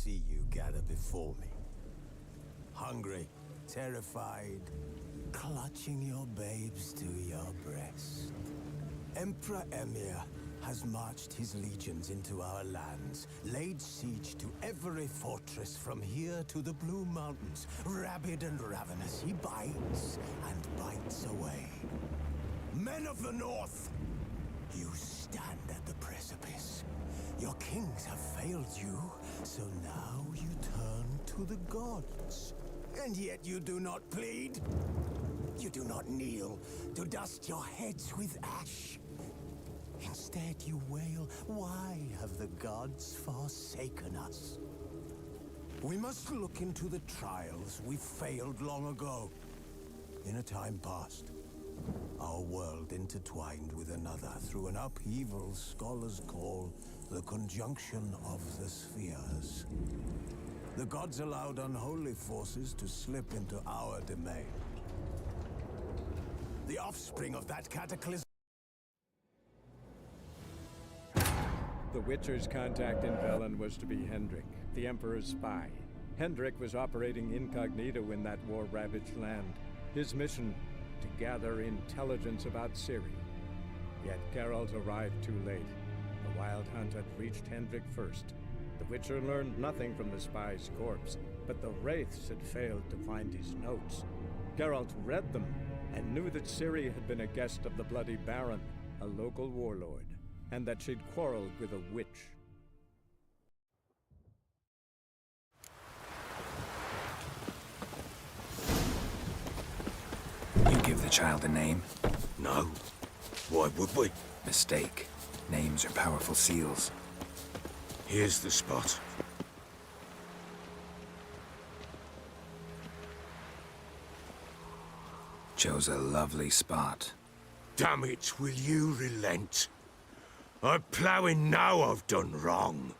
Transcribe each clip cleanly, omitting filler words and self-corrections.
see you gather before me. Hungry, terrified, clutching your babes to your breast. Emperor Emir has marched his legions into our lands, laid siege to every fortress from here to the Blue Mountains. Rabid and ravenous, he bites and bites away. Men of the North, you stand at the precipice. Your kings have failed you, so now you turn to the gods. And yet you do not plead. You do not kneel to dust your heads with ash. Instead you wail, why have the gods forsaken us? We must look into the trials we failed long ago. In a time past, our world intertwined with another through an upheaval scholars call the conjunction of the spheres. The gods allowed unholy forces to slip into our domain. The offspring of that cataclysm. The Witcher's contact in Velen was to be Hendrik, the Emperor's spy. Hendrik was operating incognito in that war-ravaged land. His mission, to gather intelligence about Ciri. Yet Geralt arrived too late. The Wild Hunt had reached Hendrik first. The Witcher learned nothing from the spy's corpse, but the Wraiths had failed to find his notes. Geralt read them and knew that Ciri had been a guest of the Bloody Baron, a local warlord, and that she'd quarreled with a witch. You give the child a name? No. Why would we? Mistake. Names are powerful seals. Here's the spot. Chose a lovely spot. Damn it, will you relent? I'm plowing now I've done wrong.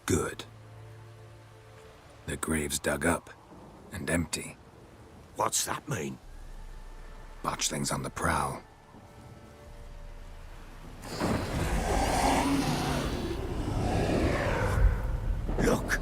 Good. The grave's dug up and empty. What's that mean? Botchlings on the prowl. Look!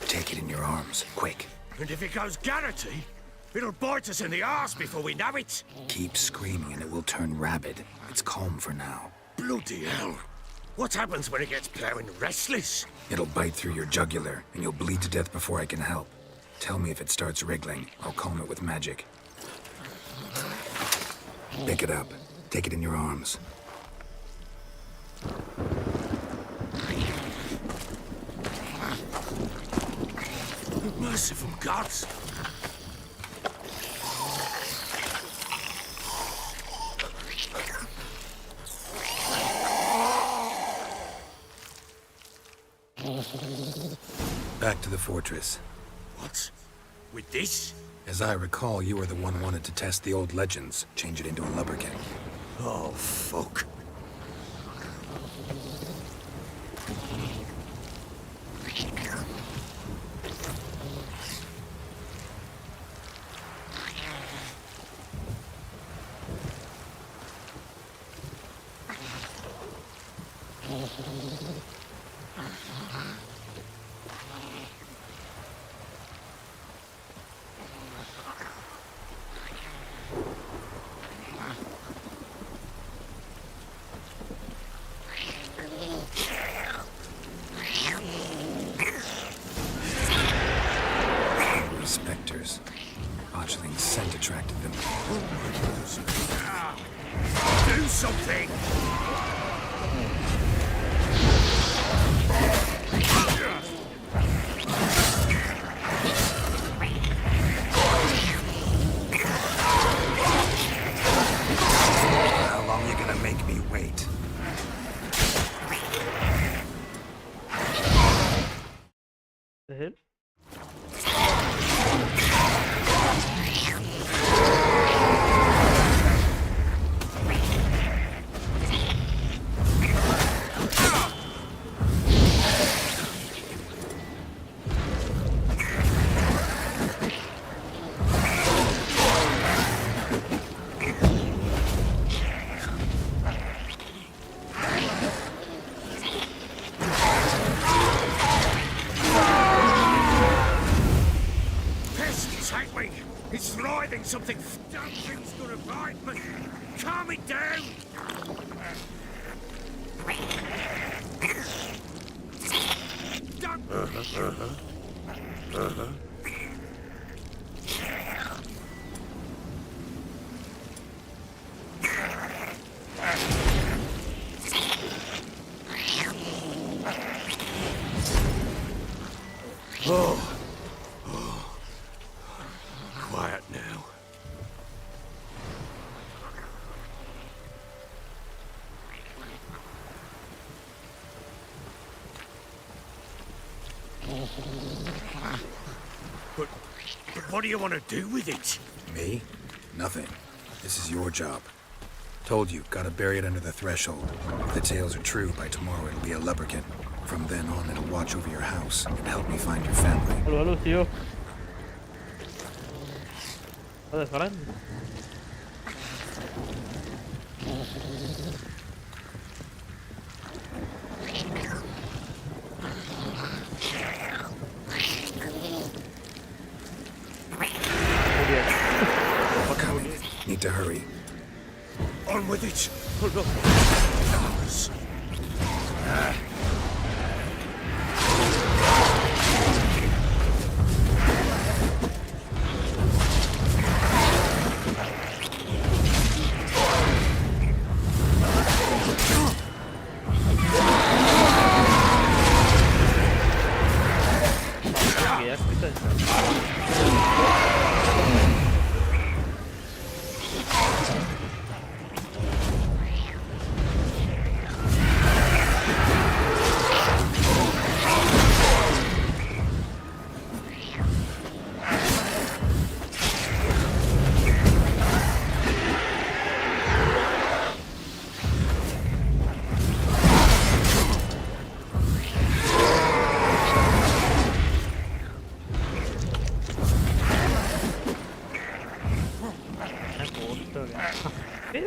Take it in your arms, quick. And if it goes Garrity, it'll bite us in the arse before we know it. Keep screaming and it will turn rabid. It's calm for now. Bloody hell. What happens when it gets plowing restless? It'll bite through your jugular and you'll bleed to death before I can help. Tell me if it starts wriggling. I'll calm it with magic. Pick it up. Take it in your arms. Merciful gods! Back to the fortress. What? With this? As I recall, you were the one wanted to test the old legends, change it into a lubberkin. Oh, fuck. Spectres. Botchling's scent attracted them. Do something! How long you gonna make me wait? The hit? It's writhing something. Damn thing's gonna bite me. Calm it down. Quiet now. But what do you want to do with it? Me? Nothing. This is your job. Told you, gotta bury it under the threshold. If the tales are true, by tomorrow it'll be a lubricant. From then on, it'll watch over your house and help me find your family. Halo, Tio. Ada sekarang? Coming. Need to hurry. On with it. Ya, kita.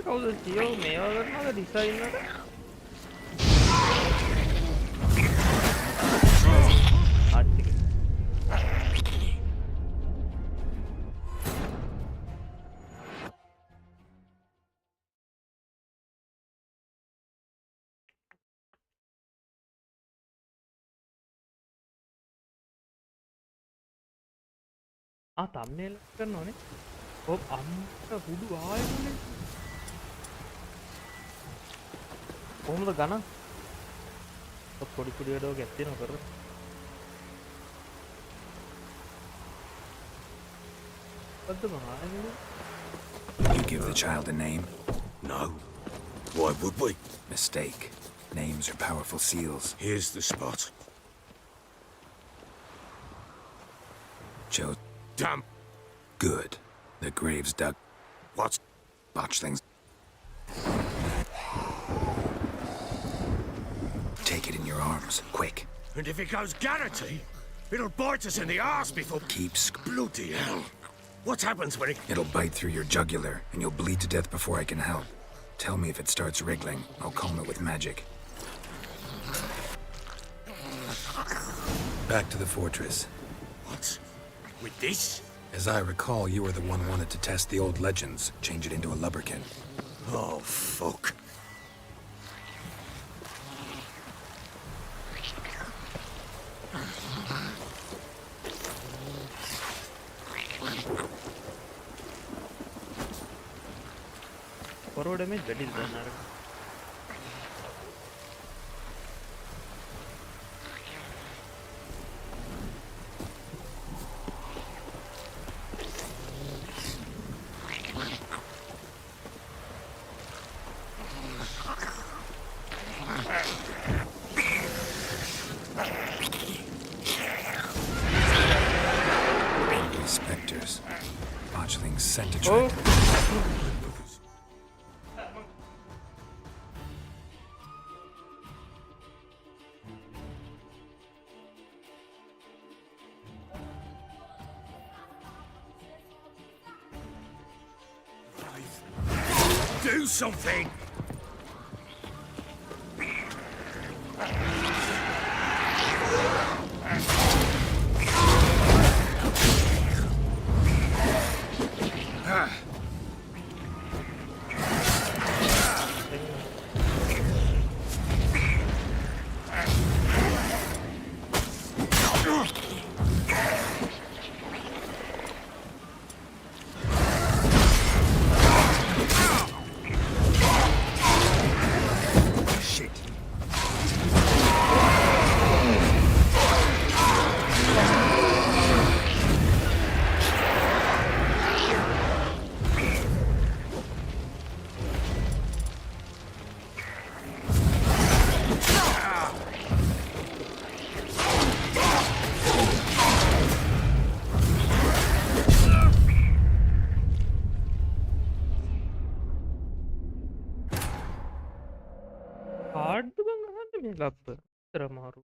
කවුද තියෝ මේවා කරනවද design වල? ආච්චි. thumbnail කරනවනේ. ඔව් අම්මට හුඩු ආයෙන්නේ. කොහොමද ගණන්? පොඩි පොඩි වැඩ වගේ ඇත්තේනව කරලා. You give the child a name? No. Why would we? Mistake. Names are powerful seals. Here's the spot. Joe. Damn. Good. The grave's dug. What? Botchlings. Take it in your arms, quick. And if it goes Garrity, it'll bite us in the arse before... Keep Bloody hell. What happens when it... It'll bite through your jugular, and you'll bleed to death before I can help. Tell me if it starts wriggling. I'll calm it with magic. Back to the fortress. What? With this? As I recall, you were the one who wanted to test the old legends, change it into a lubricant. Oh, fuck. Forward damage very little. Spectres. Botchlings sent to track. Do something! ලබ්බ තරමාරු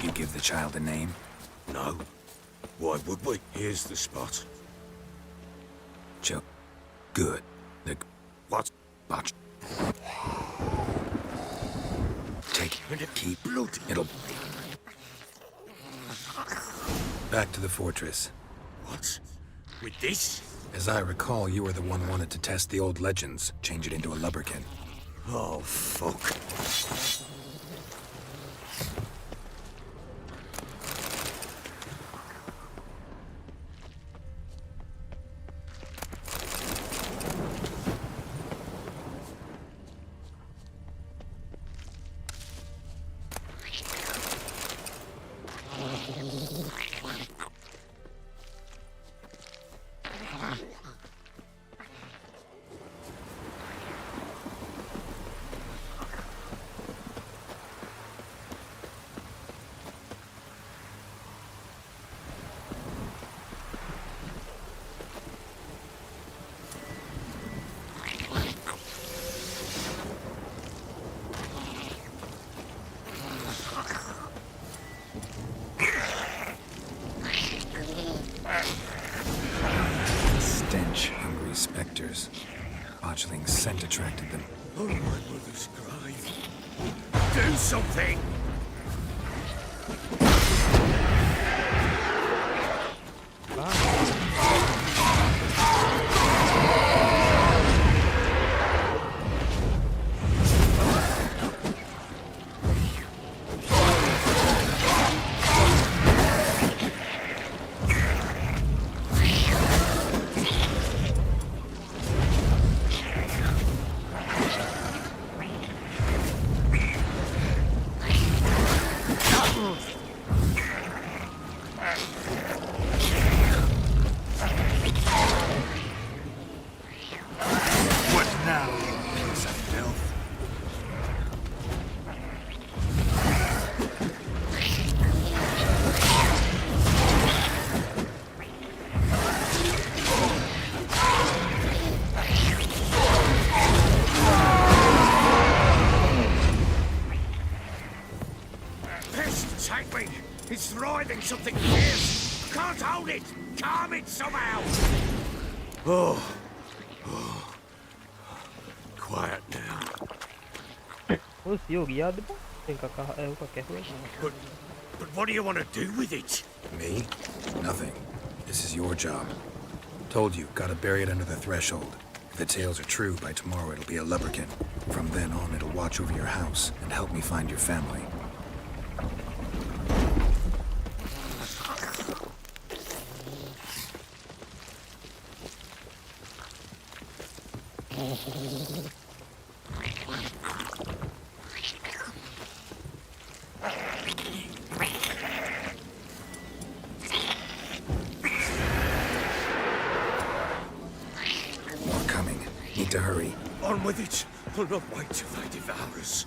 You give the child a name? No. Why would we? Here's the spot. Joe. Good. The What? botch. Take it. Keep. Blood. It'll... Back to the fortress. What? With this? As I recall, you were the one wanted to test the old legends, change it into a lubberkin. Oh, fuck. Stench, hungry specters. Botchling scent attracted them. Oh, my mother's grave. Do something! What now, piece of filth? Pest, take me! It's writhing something fierce! Can't hold it! Calm it somehow! Oh. Quiet now. ඔය සියෝ ගියාද බං එකක් ඒක කැහුවා But what do you want to do with it? Me? Nothing. This is your job. Told you, gotta bury it under the threshold. If the tales are true, by tomorrow it'll be a lubberkin. From then on, it'll watch over your house and help me find your family. More coming. Need to hurry. On with it! I'll not wait till they devour us.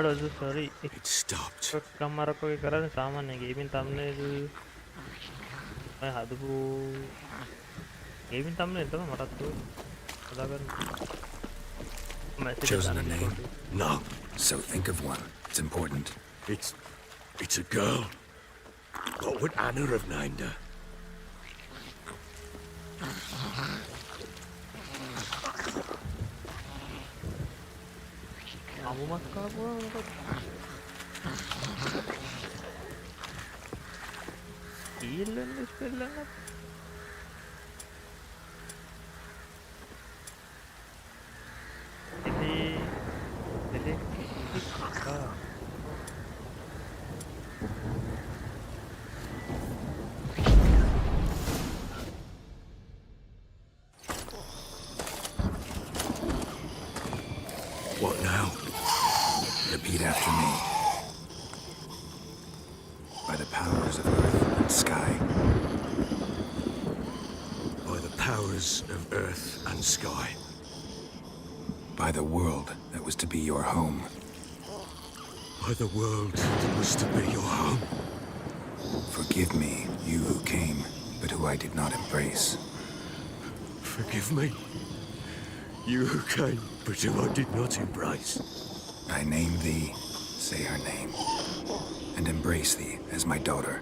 God was sorry. It stopped. කම්මරක් වගේ කරන්නේ සාමාන්‍ය gaming thumbnail මම හදපු gaming thumbnail තමයි මටත් හදාගන්න. Chosen a name? No, So think of one. It's important. it's a girl. What would Anna have named her? අමුමක් කාපුවා මොකද? ඊළඟ ස්පෙල් එකක් What now? Repeat after me. By the powers of earth and sky. By the powers of earth and sky. By the world that was to be your home. By the world that was to be your home. Forgive me, you who came, but who I did not embrace. Forgive me. You who came, but who I did not embrace. I name thee, say her name, and embrace thee as my daughter.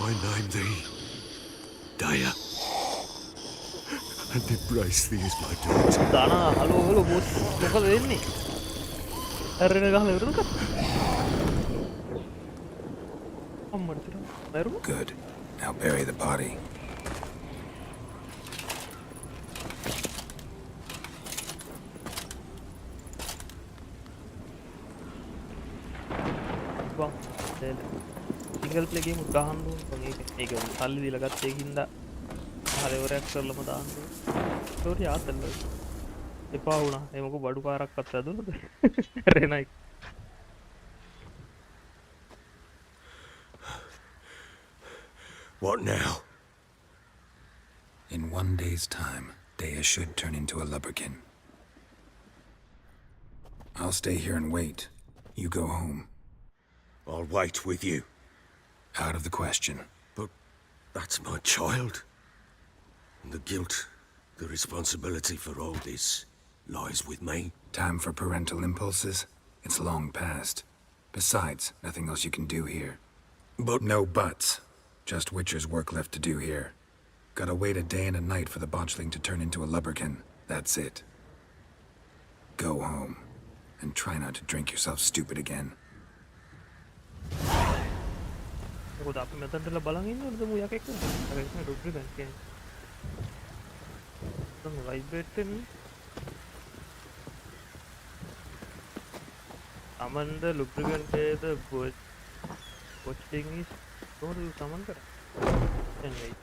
I name thee Daya, and embrace thee as my daughter. දාන hello boss මොකද වෙන්නේ? ඇරෙන ගහලා ඉවරද? අම්මට තියනවා. මරුවා? Good. Now bury the body. Single play game ගහන්න ඕන. ඒක සල්ලි දීලා ගත්ත ඒකින්ද හරිවරයක් කරලම දාන්න ඕන. ස්ටෝරි ආතල්ල. එපා වුණා. ඒ මොකෝ බඩු පාරක්වත් ඇදුනද? රෙනයි. What now? In 1 day's time, Dea should turn into a lubberkin. I'll stay here and wait. You go home. I'll wait with you. Out of the question. But that's my child. And the guilt, the responsibility for all this lies with me. Time for parental impulses? It's long past. Besides, nothing else you can do here. But No buts. Just Witcher's work left to do here. Gotta wait a day and a night for the botchling to turn into a lubberkin. That's it. Go home. And try not to drink yourself stupid again. මොකද අපි මෙතනදලා බලන් ඉන්නවද මු යකෙක් නේ? යකෙක් නේ රුප්‍රිකන් කියන්නේ. දැන් vibrate වෙන්නේ. අමන්ද රුප්‍රිකන් කේද watching is කොහොමද සමන් කරා? දැන් වෙයි.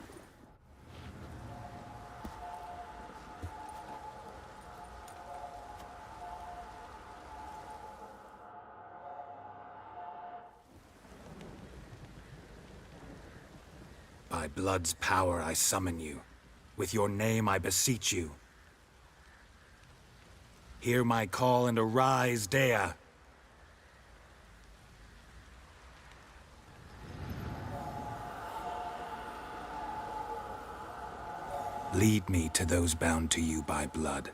By blood's power I summon you. With your name I beseech you. Hear my call and arise, Dea. Lead me to those bound to you by blood.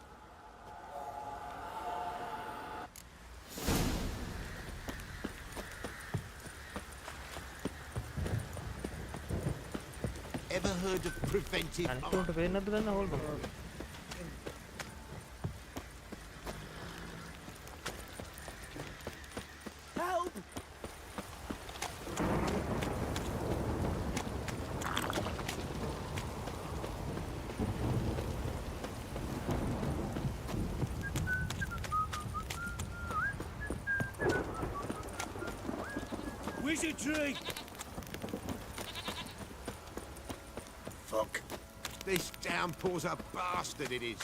ever heard of preventive අනිත් උන්ට පේන්නේ නැද්ද දැන් හොල් කරනවා. Help! Wizardry! Fuck. This downpour's a bastard, it is.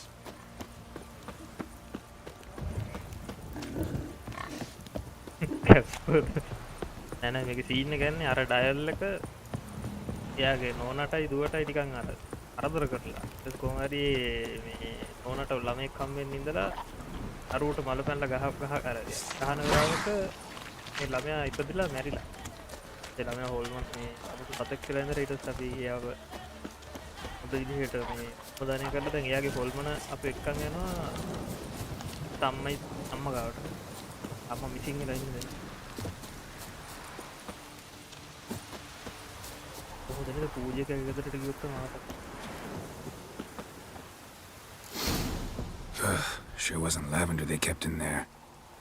නෑ නෑ මේකේ scene එක ගන්නේ අර ඩයල් එක එයාගේ නෝනටයි දුවටයි ටිකන් අර අරදර කරලා. ඒක කොහොම හරි මේ නෝනට ළමෙක් හම්බෙන්න ඉඳලා අරුවට මල පැනලා ගහ අර ගහන වෙලාවක මේ ළමයා ඉපදිලා මැරිලා. ඒ ළමයා හොල්මන් මේ අමුතු සතෙක් කියලා ඉඳලා ඊට පස්සේ අපි එයාව හොඳ විදිහට මේ උපදානය කරලා දැන් එයාගේ හොල්මන අපේ එක්කන් යනවා අම්මා ගාවට. අම්මා මිසින් වෙලා ඉන්නේ. කොහොමද නේද පූජකයෙක් ගෙදරට ගියොත් මාට Sure wasn't lavender they kept in there.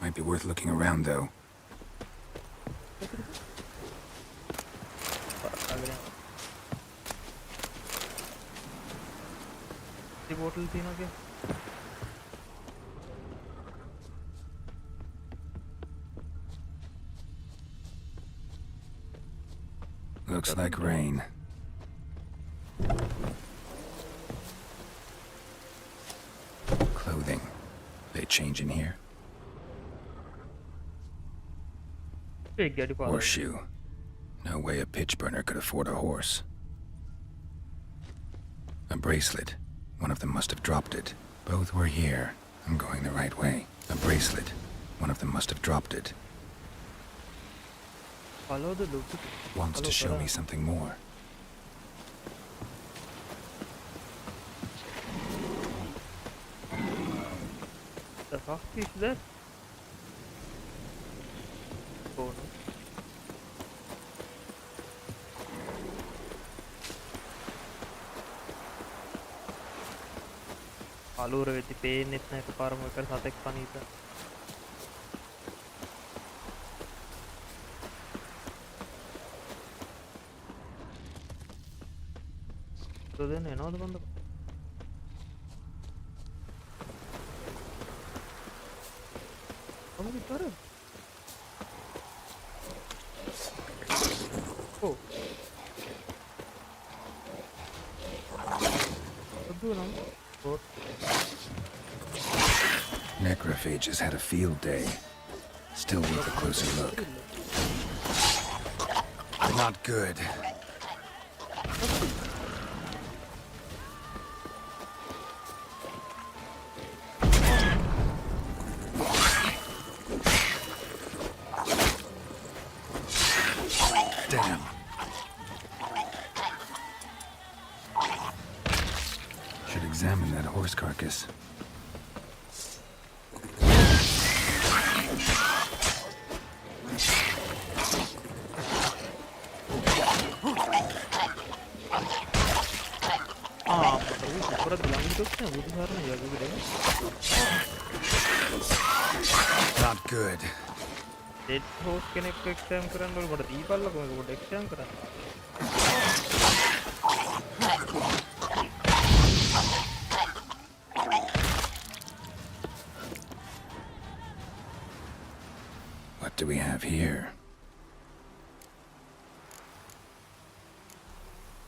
Might be worth looking around, though. The bottle thing again. Looks like rain. Clothing. They change in here? Horseshoe. No way a pitch burner could afford a horse. A bracelet. One of them must have dropped it. Both were here. I'm going the right way. A bracelet. One of them must have dropped it. Follow the loop. Wants to show me something more. The fuck is that? Oh no. අලුර වෙති පේන්නෙත් නැහැ එකපාරම එක සතෙක් පනීත. දෙන්න එනවද බන්ද? කොහොමද කර? ඔව්. අදුනම් Necrophages had a field day. Still worth a closer look. Not good. Damn. Should examine that horse carcass. Not good. Dead horse කෙනෙක් එක්සෑම් කරන්න ඕන කොට දීපල්ලකෝ මේක කොට එක්සෑම් කරන්න. What do we have here?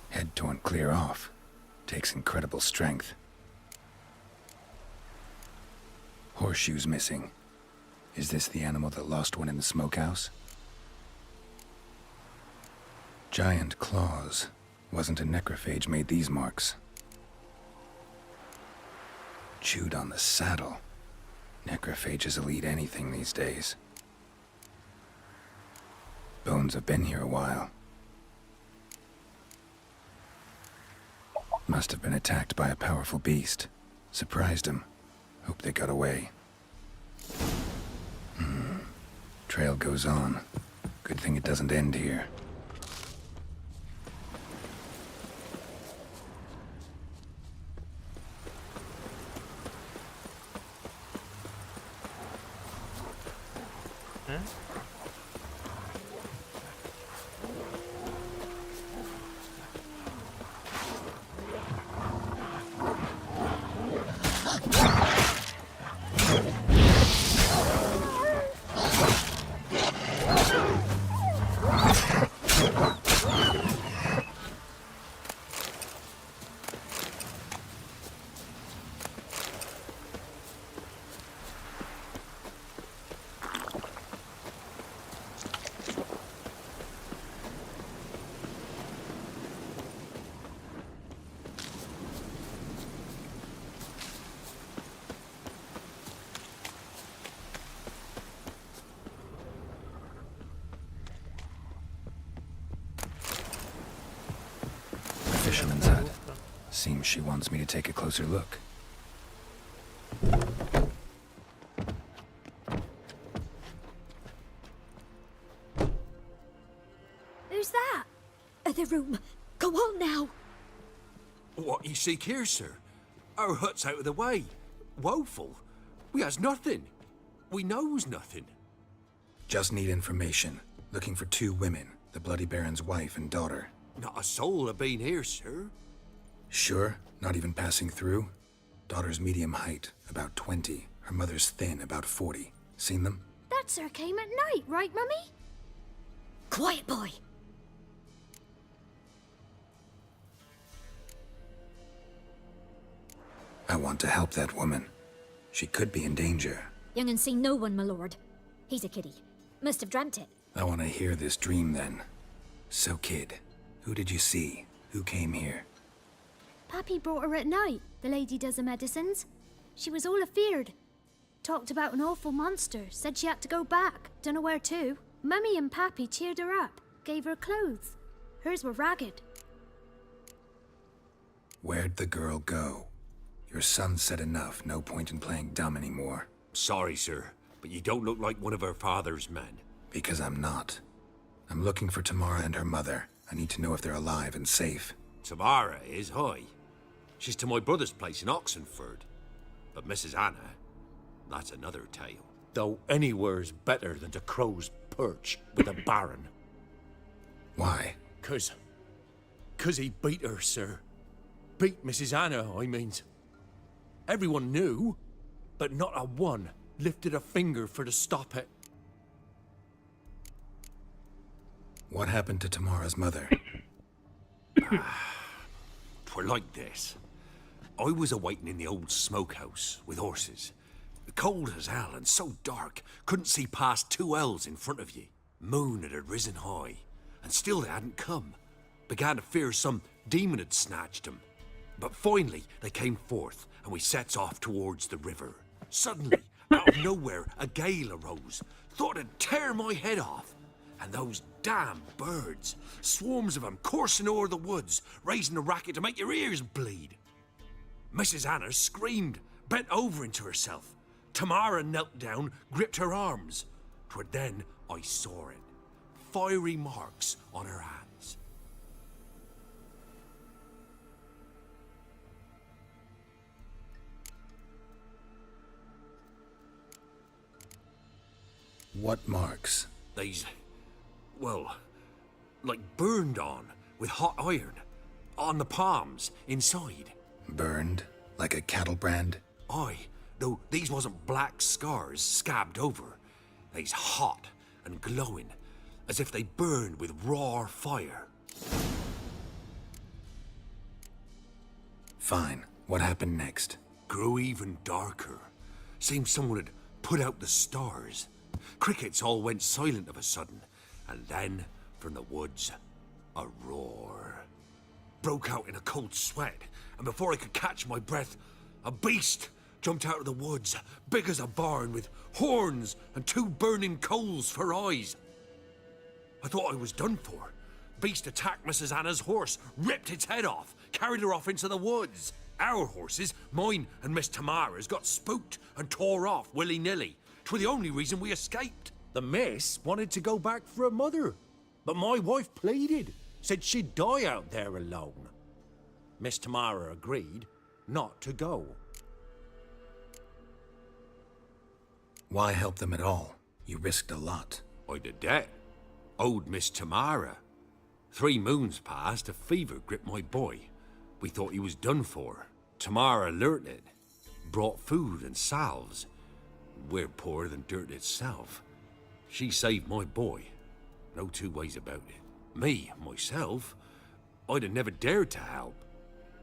Head torn clear off. Takes incredible strength. Horseshoes missing. Is this the animal that lost one in the smokehouse? Giant claws. Wasn't a necrophage made these marks. Chewed on the saddle. Necrophages will eat anything these days. Bones have been here a while. Must have been attacked by a powerful beast. Surprised him. Hope they got away. Trail goes on. Good thing it doesn't end here. Huh? fisherman's hut. Seems she wants me to take a closer look. Who's that? The room. Go on now. What you seek here, sir? Our hut's out of the way. Woeful. We has nothing. We knows nothing. Just need information. Looking for 2 women, the Bloody Baron's wife and daughter. Not a soul have been here, sir. Sure? Not even passing through? Daughter's medium height, about 20. Her mother's thin, about 40. Seen them? That sir came at night, right, Mummy? Quiet, boy. I want to help that woman. She could be in danger. Young and seen no one, my lord. He's a kiddie. Must have dreamt it. I want to hear this dream then. So, kid, who did you see? Who came here? Pappy brought her at night. The lady does the medicines. She was all afeared. Talked about an awful monster. Said she had to go back. Dunno where to. Mummy and Pappy cheered her up. Gave her clothes. Hers were ragged. Where'd the girl go? Your son said enough. No point in playing dumb anymore. Sorry, sir, but you don't look like one of her father's men. Because I'm not. I'm looking for Tamara and her mother. I need to know if they're alive and safe. Tamara is, hi. She's to my brother's place in Oxenford. But Mrs. Anna, that's another tale. Though anywhere's better than the Crow's Perch with a baron. Why? 'Cause he beat her, sir. Beat Mrs. Anna, I means. Everyone knew, but not a one lifted a finger for to stop it. What happened to Tamara's mother? 'Twere like this. I was awaiting in the old smokehouse with horses. Cold as hell and so dark, couldn't see past 2 ells in front of ye. Moon had risen high, and still they hadn't come. Began to fear some demon had snatched them. But finally they came forth, and we sets off towards the river. Suddenly, out of nowhere, a gale arose. Thought it'd tear my head off. And those damn birds, swarms of them coursing o'er the woods, raising a racket to make your ears bleed. Mrs. Anna screamed, bent over into herself. Tamara knelt down, gripped her arms. 'Twere then I saw it. Fiery marks on her hands. What marks? They's, well, like burned on with hot iron. On the palms, inside. Burned? Like a cattle brand? Aye, though these wasn't black scars scabbed over. They's hot and glowing, as if they burned with raw fire. Fine. What happened next? Grew even darker. Seemed someone had put out the stars. Crickets all went silent of a sudden, and then, from the woods, a roar. Broke out in a cold sweat, and before I could catch my breath, a beast jumped out of the woods, big as a barn, with horns and 2 burning coals for eyes. I thought I was done for. Beast attacked Mrs. Anna's horse, ripped its head off, carried her off into the woods. Our horses, mine and Miss Tamara's, got spooked and tore off willy-nilly. 'Twere the only reason we escaped. The miss wanted to go back for her mother, but my wife pleaded, said she'd die out there alone. Miss Tamara agreed not to go. Why help them at all? You risked a lot. I'd a debt. Owed Miss Tamara. 3 moons passed, a fever gripped my boy. We thought he was done for. Tamara learnt it. Brought food and salves. We're poorer than dirt itself. She saved my boy. No 2 ways about it. Me, myself, I'd have never dared to help.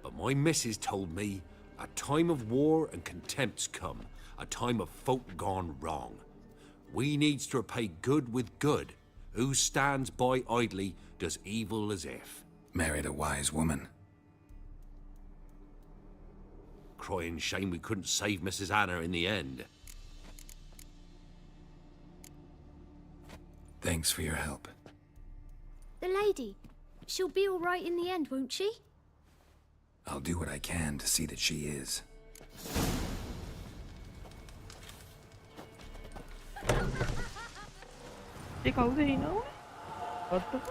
But my missus told me a time of war and contempt's come. A time of folk gone wrong. We needs to repay good with good. Who stands by idly does evil as if. Married a wise woman. Crying shame we couldn't save Mrs. Anna in the end. Thanks for your help. The lady. She'll be all right in the end, won't she? I'll do what I can to see that she is.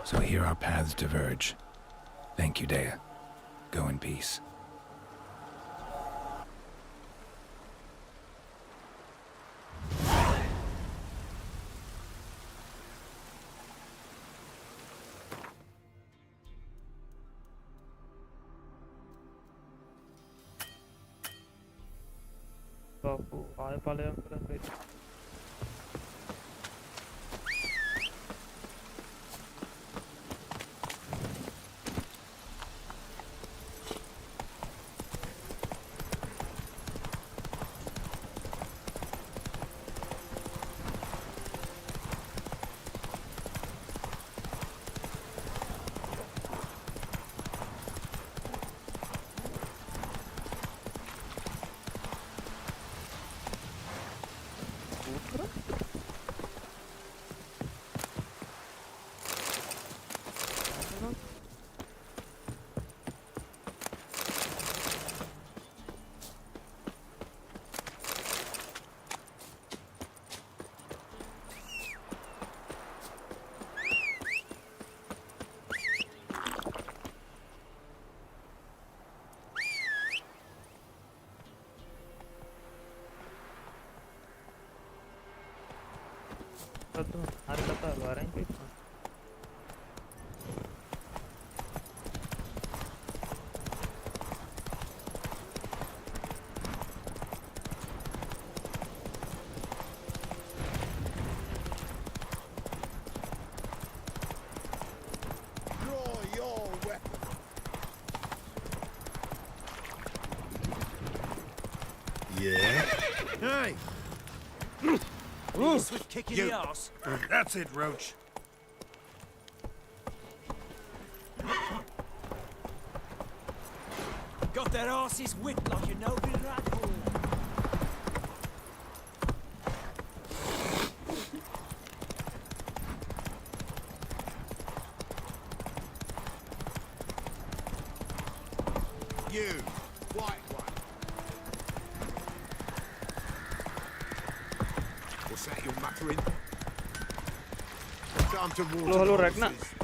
So here our paths diverge. Thank you, Dea. Go in peace. Hari kata Valorant itu. Draw your weapon. Yeah? Hey! Swift kick in the arse. That's it, Roach. Got their asses whipped like a noble rat hole. You, white one. What's that you're muttering? Time to water Halo the Ragna. horses.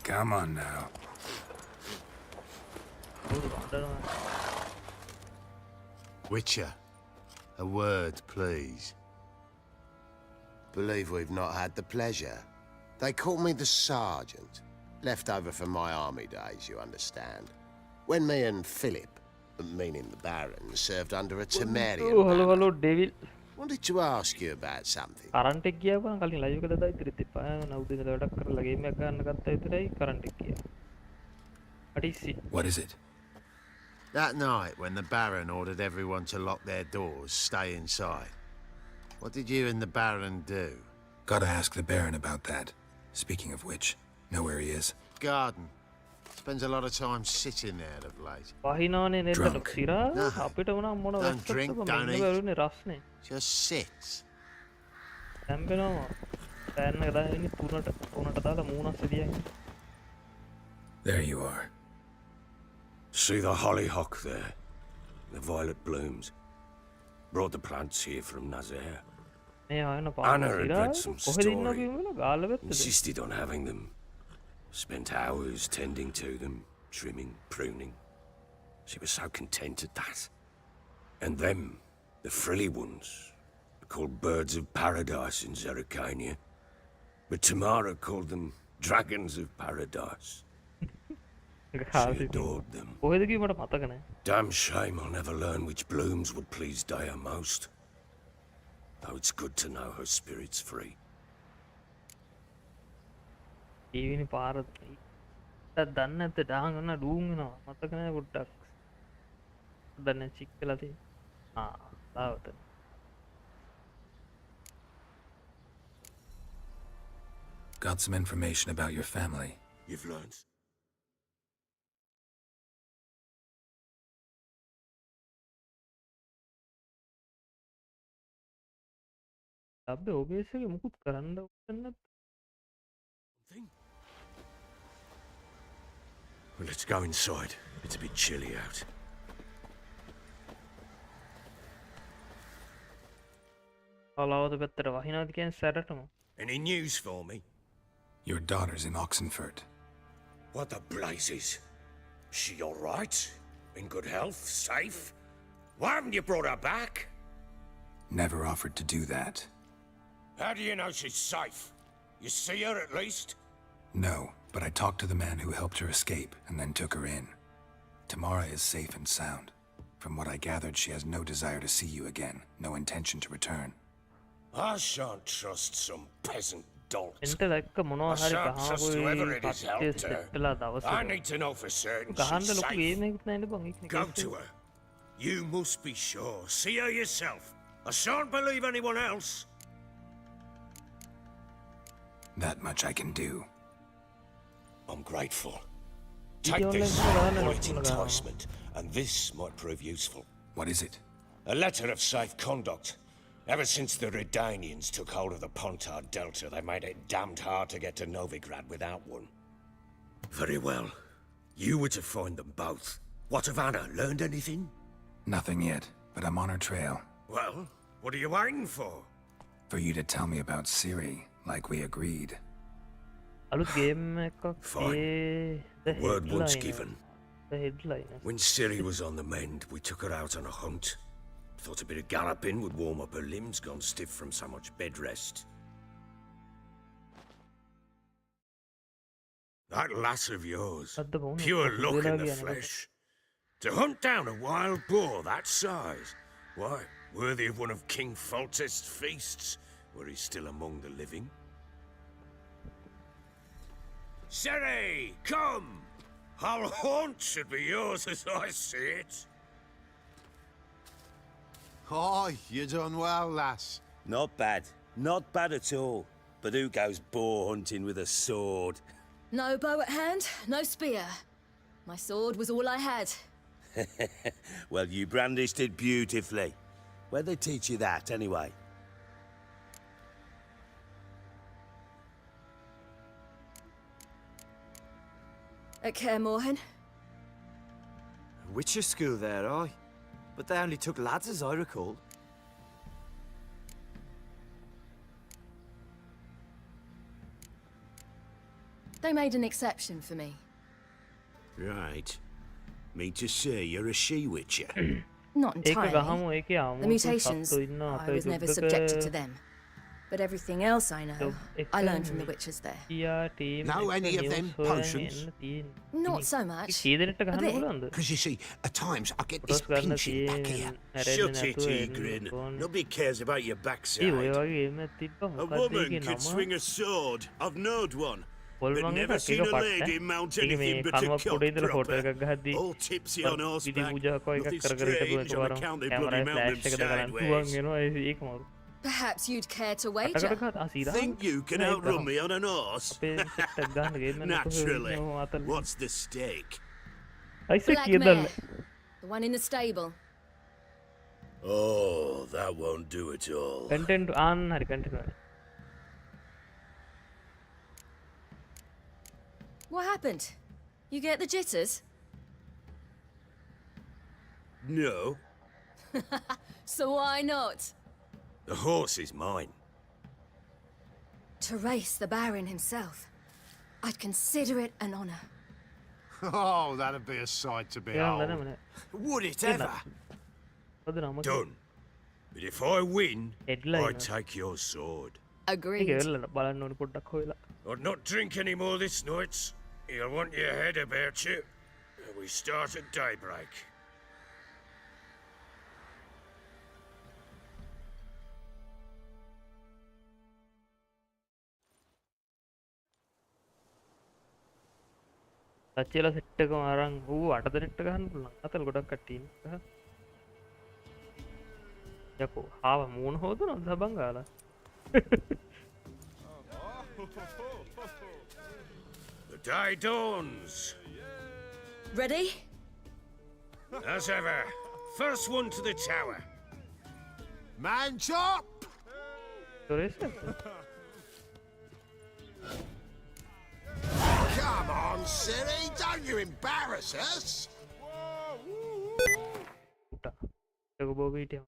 Come on now. Witcher, a word, please. Believe we've not had the pleasure. They call me the Sergeant. Left over from my army days, you understand. When me and Philip, meaning the Baron, served under a Temerian Halo banner. Devil. Wanted to ask you about something. Current එක ගියා බං කලින් live එක දාලා ඉතින් තිප්පා නවුද ඉඳලා වැඩක් කරලා ගේම් එකක් ගන්න ගත්තා විතරයි කරන්ට් එක ගියා. What is it? What is it? That night when the Baron ordered everyone to lock their doors, stay inside. What did you and the Baron do? Gotta ask the Baron about that. Speaking of which, know where he is? Garden. Spends a lot of time sitting there of late. වහිනවනේ නේද Drunk. සිරා No. අපිට වුණා මොන Don't drink, don't eat. වැරුනේ රස්නේ. Just sits. දැම්බෙනවා. පෑන් එක දාගෙන ඉන්නේ තුනට දාලා මූණක් සිදියන්. There you are. See the hollyhock there? The violet blooms. Brought the plants here from Nazaire. මේ ආයන Anna පාන had සිරා read some කොහෙද ඉන්නව story. කියමුද Galle වෙත්තද? Insisted on having them. Spent hours tending to them, trimming, pruning. She was so content at that. And them, the frilly ones, are called birds of paradise in Zerrikania. But Tamara called them dragons of paradise. She adored them. කොහෙද කිව්ව මට මතක නැහැ. Damn shame I'll never learn which blooms would please Dea most. Though it's good to know her spirit's free. ඊවිනි පාර දන්න නැද්ද ඩාන් ගන්න ඩූම් වෙනවා මතක නැහැ පොඩ්ඩක්. දන්නේ චික් කළා තියෙන්නේ. තාවත. Got some information about your family. You've learned. අපි OBS එකේ මුකුත් කරන්න ඕනේ නැත්නම් Well, let's go inside. It's a bit chilly out. පලාවත පැත්තට වහිනවද කියන සැරටම. Any news for me? Your daughter's in Oxenford. What the blazes? She all right? In good health? Safe? Why haven't you brought her back? Never offered to do that. How do you know she's safe? You see her at least? No, but I talked to the man who helped her escape and then took her in. Tamara is safe and sound. From what I gathered, she has no desire to see you again, no intention to return. I shan't trust some peasant dolt. එන්ට දැක්ක මොනවා I හරි shan't trust whoever it is කහාපුයි helped her. සෙට්ටලා I දවසක need to know for certain ගහන්න she's ලොකු safe. ගේමකුත් නැන්නේ බං ඒක Go to her. You must be sure. See her yourself. I shan't believe anyone else. That much I can do. I'm grateful. Take Video this. link wala na Call it wala. enticement. And this might prove useful. What is it? A letter of safe conduct. Ever since the Redanians took hold of the Pontar Delta, they made it damned hard to get to Novigrad without one. Very well. You were to find them both. What of Anna? Learned anything? Nothing yet, but I'm on her trail. Well, what are you waiting for? For you to tell me about Siri, like we agreed. අලුත් game එකක් Fine. The Word once headline. given. The headline. When Siri was on the mend, we took her out on a hunt. Thought a bit of galloping would warm up her limbs, gone stiff from so much bed rest. That lass of yours, At the moment, pure luck in the Villa flesh. To hunt down a wild boar that size, why, worthy of one of King Foltest's feasts, were he still among the living. Siri, come! Our haunt should be yours as I see it. Oh, you done well, lass. Not bad. Not bad at all. But who goes boar hunting with a sword? No bow at hand, no spear. My sword was all I had. Well, you brandished it beautifully. Where'd they teach you that, anyway? At Kaer Morhen. Witcher school there, aye. But they only took lads, as I recall. They made an exception for me. Right. Mean to say you're a she-witcher. Not ඒක entirely. ගහමු ඒකේ The අමුතු mutations, සත්තු ඉන්නවා I was never subjected to them. But everything else I know, I learned from the witches there. Know any of them potions? Not so much. Key දෙනෙක්ට A ගහන්න bit. පුළුවන්ද? Because you see, at times I get this පොටස් ගන්න pinching back here. Shut it, Tigrin. Nobody cares about your A backside. ඔය වගේ එම තිබ්බ A මොකක්ද woman ඒකේ could නම? swing a sword. I've knowed one. පොල් But මං never එකක් seen ඒක a පට්ට. lady mount ඒක මේ anything but a කනුවක් cock උඩ ඉඳලා ෆොටෝ proper. එකක් ගහද්දි All tipsy on විදි horseback. පූජාවක් වගේ Nothing එකක් කර කර හිටපු strange on එකවර account they කැමරාවේ bloody mount flash එක them දාලා තුවන් sideways. වෙනවා ඒක මරු. Perhaps you'd care to අටකට wager. ගහත් අසීරා. Think you can නෑ, outrun ගහමු. me on an horse? අපේ සෙට් එකක් ගන්න ගේම් එක Naturally. කොහොමද අතල්. What's the stake? Isaac Black කියදල්ල. mare. The one in the stable. Oh, that won't do it all. Content ආන්න හරි content වල. What happened? You get the jitters? No, So why not? the horse is mine. To race the Baron himself. I'd consider it an honor. Oh, that'd be a sight to යන්න behold. නෑ. Would it Yeah, ever? පොද නම. Done. But if I win, Headline. I take your sword. ඒක Agreed. වෙල්ල බලන්න ඕනේ පොඩ්ඩක් හොයලා. I'd not drink any more this night. You'll want your head about you. We start at daybreak. සච්චිලා set එකම අරන් ඌ 8 දෙනෙක්ට ගහන්න පුළුවන්. අතල් ගොඩක් කට්ටිය ඉන්නේ. යකෝ ආව මූණ හොදනවද සබන් ගාලා? The day dawns. Ready? As ever, first one to the tower. Man chop! සොරේස් Come on, silly. Don't you embarrass us. Aku bawa video.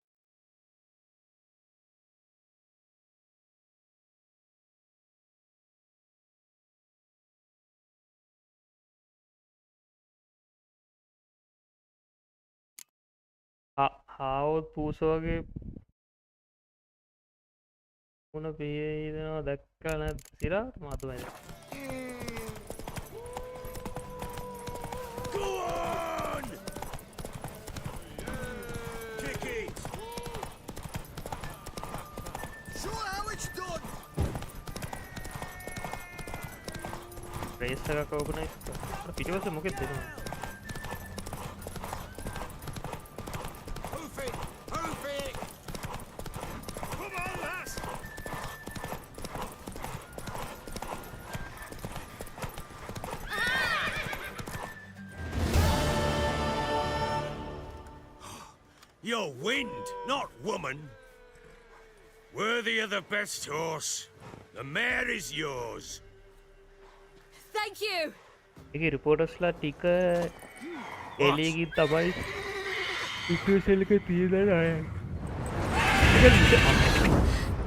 How puso una pide dakka sira matu mai. Go on! Kick it! Show how it's done. Race එකක් open පිටිපස්සේ මොකෙද දෙනවා? Hoof it. Hoof it. Come on, lass! You're wind, not woman. Worthy of the best horse. The mare is yours. Thank you. ඒකේ රිපෝටර්ස්ලා ටික එළියකින් තමයි ඉක්විෂන් එක තියෙන අය.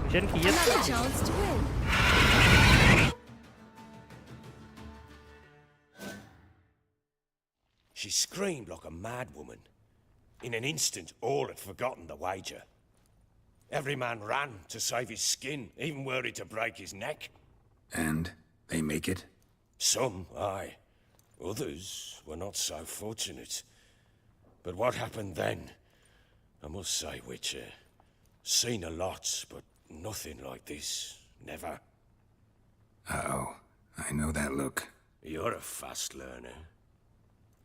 Mission කීයක් Another chance to win. She screamed like a mad woman. In an instant, all had forgotten the wager. Every man ran to save his skin, even were he to break his neck. And they make it? Some, aye. Others were not so fortunate. But what happened then? I must say, Witcher, seen a lot, but nothing like this. Never. Uh-oh. I know that look. You're a fast learner.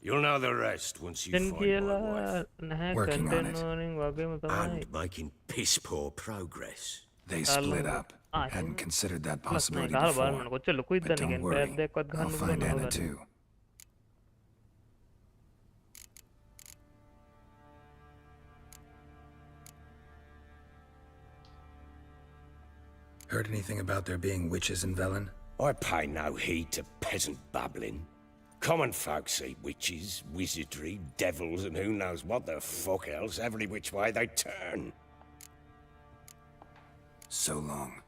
You'll know the rest once you mission find my කියලා wife. නැහැ Working on content it. වලින් වගේම තමයි. And making piss-poor progress. They split up. Hadn't considered that possibility ගහලා before. බලන්න කොච්චර ලොකුයිද But දැන් don't කියන්නේ worry. පැයක් දෙකක්වත් I'll ගහන්න find පුළුවන් Anna නේද? too. Heard anything about there being witches in Velen? I pay no heed to peasant babbling. Common folk see witches, wizardry, devils, and who knows what the fuck else every which way they turn. So long.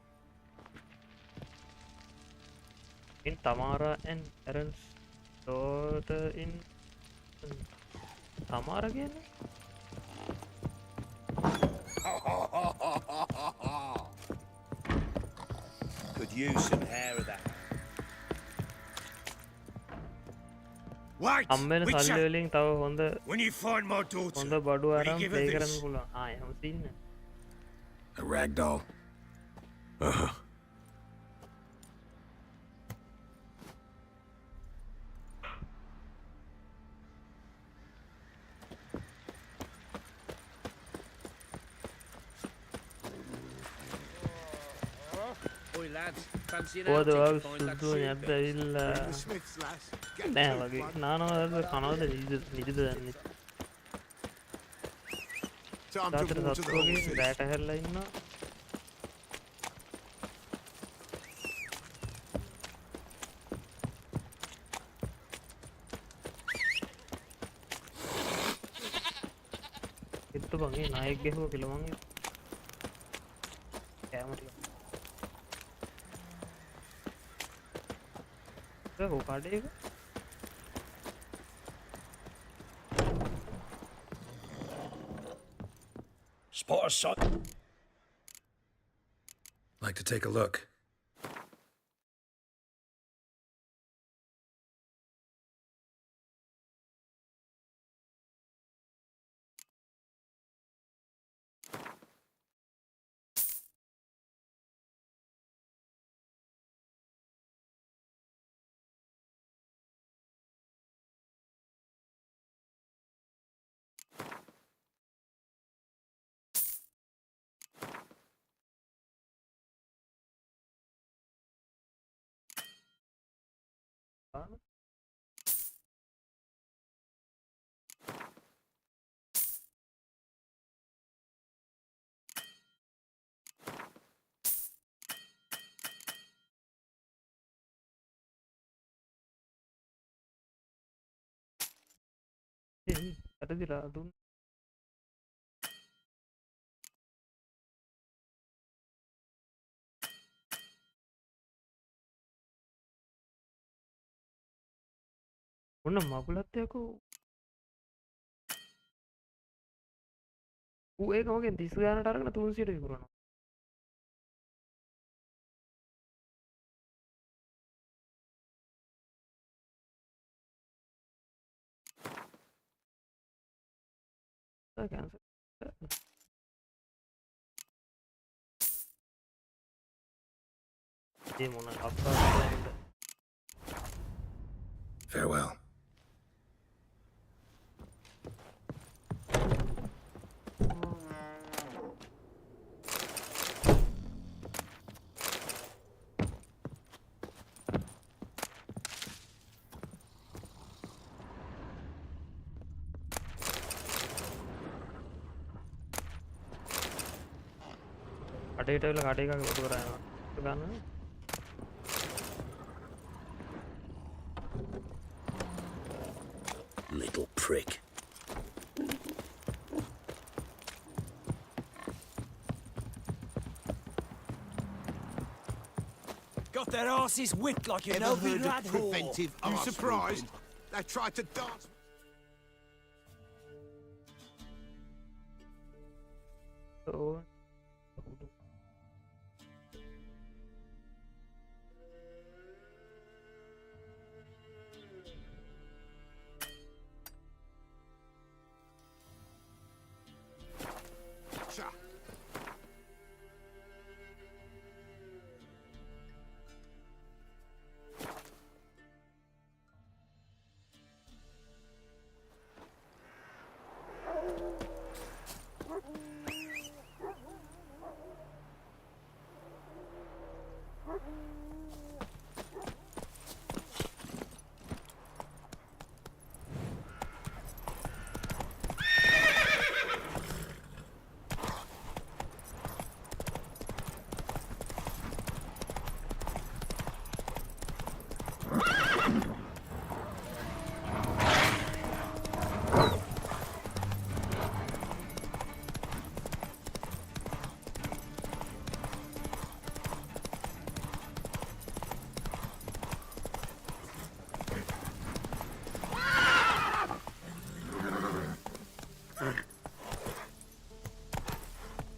In Tamara and Aaron's daughter in Tamara again? Could use some hair of that. Wait! අම්මෙන් සල්ලි Witcher! වලින් තව හොඳ When you find my daughter, හොඳ බඩු will අරන් you give play her කරන්න this? පුළුවන්. එහෙම සීන් නෑ. A rag doll? Uh-huh. කොහොද ඔයාගේ සුදු නැද්ද ඇවිල්ලා Smith's lass. නෑ වගේ නානවද කනවද නිදිද දන්නේ Time to රාත්‍රී water the සත්තු වගේ horses. රැට හැරලා ඉන්නවා එත්තු බංගේ නායක ගැහුව කියලා මං කෑම ටික ඒක කඩේ එක Spot a sight. Like to take a look. වැරදිලා දුන්න. ඔන්න මගුලත් යකෝ. ඌ ඒක මගෙන් 30 ගානට අරගෙන 300ට විකුණනවා. cancel. Farewell. Little prick. Got their asses whipped like you Ever know heard lad of whore. preventive You arse surprised? whipping? They tried to dance. So Cha.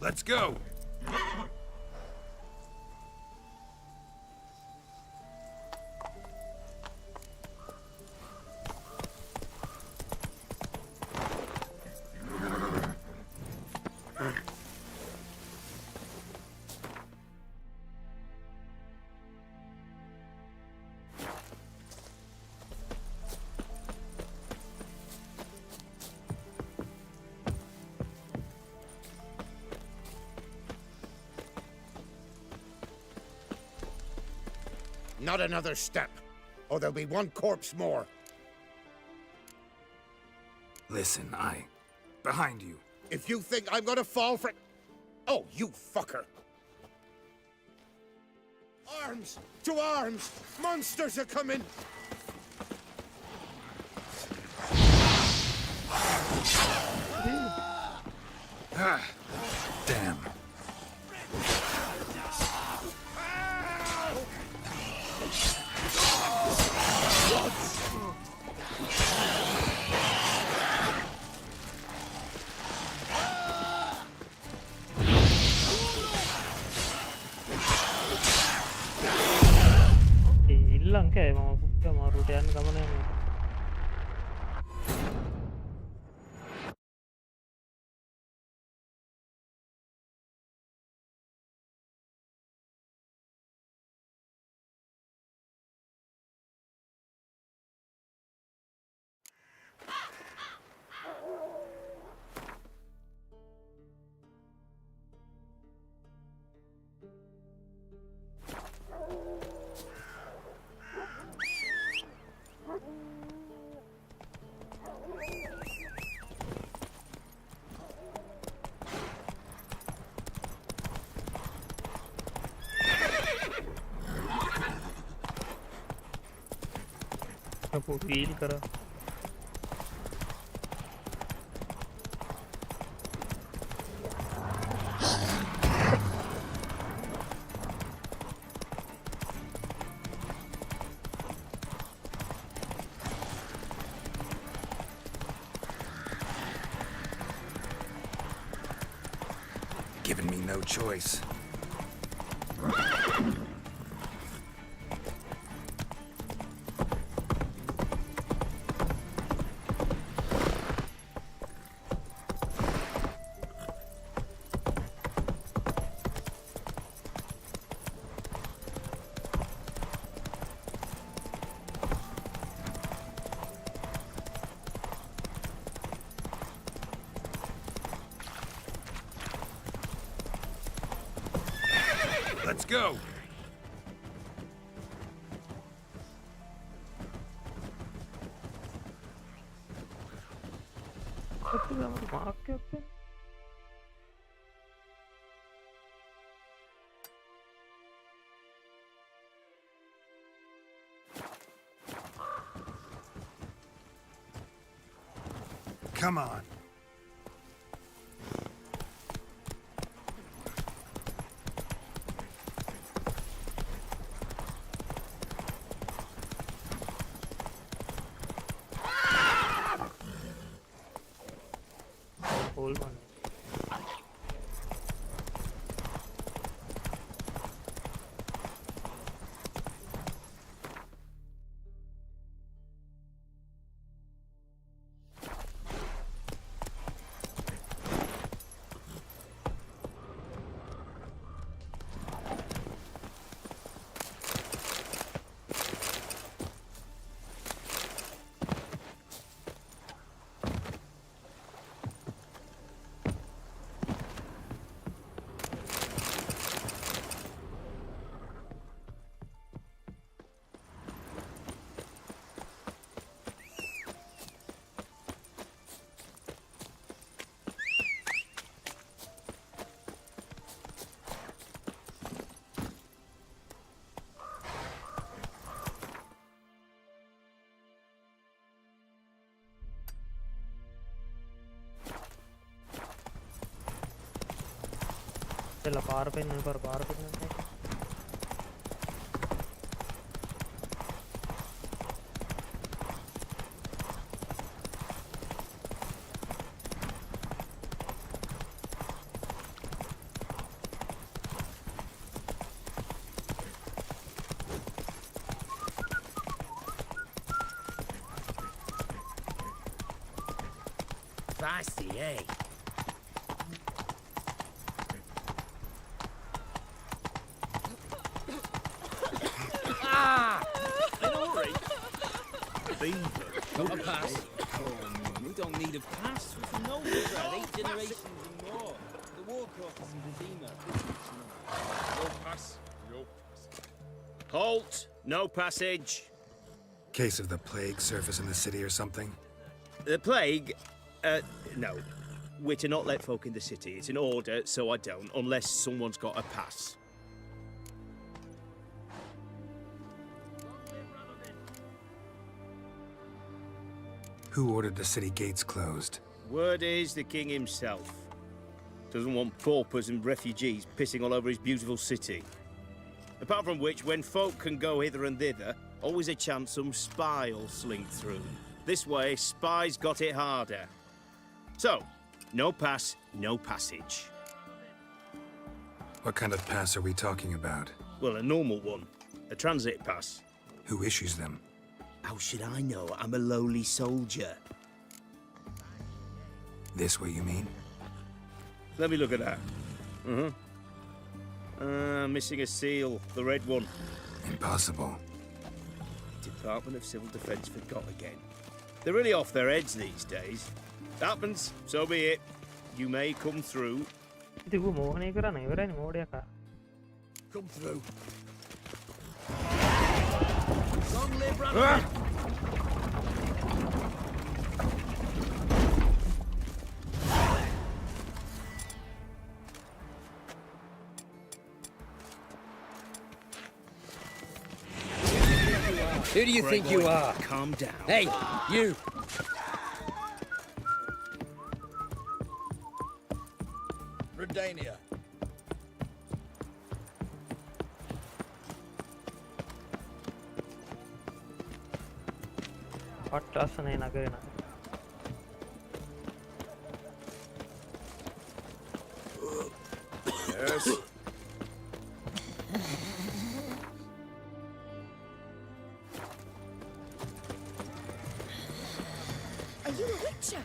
Let's go. Not another step, or there'll be one corpse more. Listen, behind you. If you think I'm gonna fall for... Oh, you fucker. Arms! To arms! Monsters are coming! Damn. Srilanka mama pukka maruට යන්න ගමන යනවා. Heal करा choice. Let's go. Come on. Hold on. चला पार पे नहीं पर पार पे नहीं Feisty, eh? Got a pass. We don't need a pass. We know we're 8 generations and more. The war corpus and Redeemer. No pass. No pass. Halt! No passage. Case of the plague surface in the city or something? The plague? No. We're to not let folk in the city. It's an order, so I don't, unless someone's got a pass. Who ordered the city gates closed? Word is the king himself. Doesn't want paupers and refugees pissing all over his beautiful city. Apart from which, when folk can go hither and thither, always a chance some spy will slink through. This way, spies got it harder. So, no pass, no passage. What kind of pass are we talking about? Well, a normal one. A transit pass. Who issues them? How should I know? I'm a lowly soldier. This what you mean? Let me look at that. Missing a seal. The red one. Impossible. Department of Civil Defence forgot again. They're really off their heads these days. Happens, so be it. You may come through. Come through. Long live Ramadan! Who do you think you are? Calm down. Hey, you! Redania. Yes. Are you a witcher?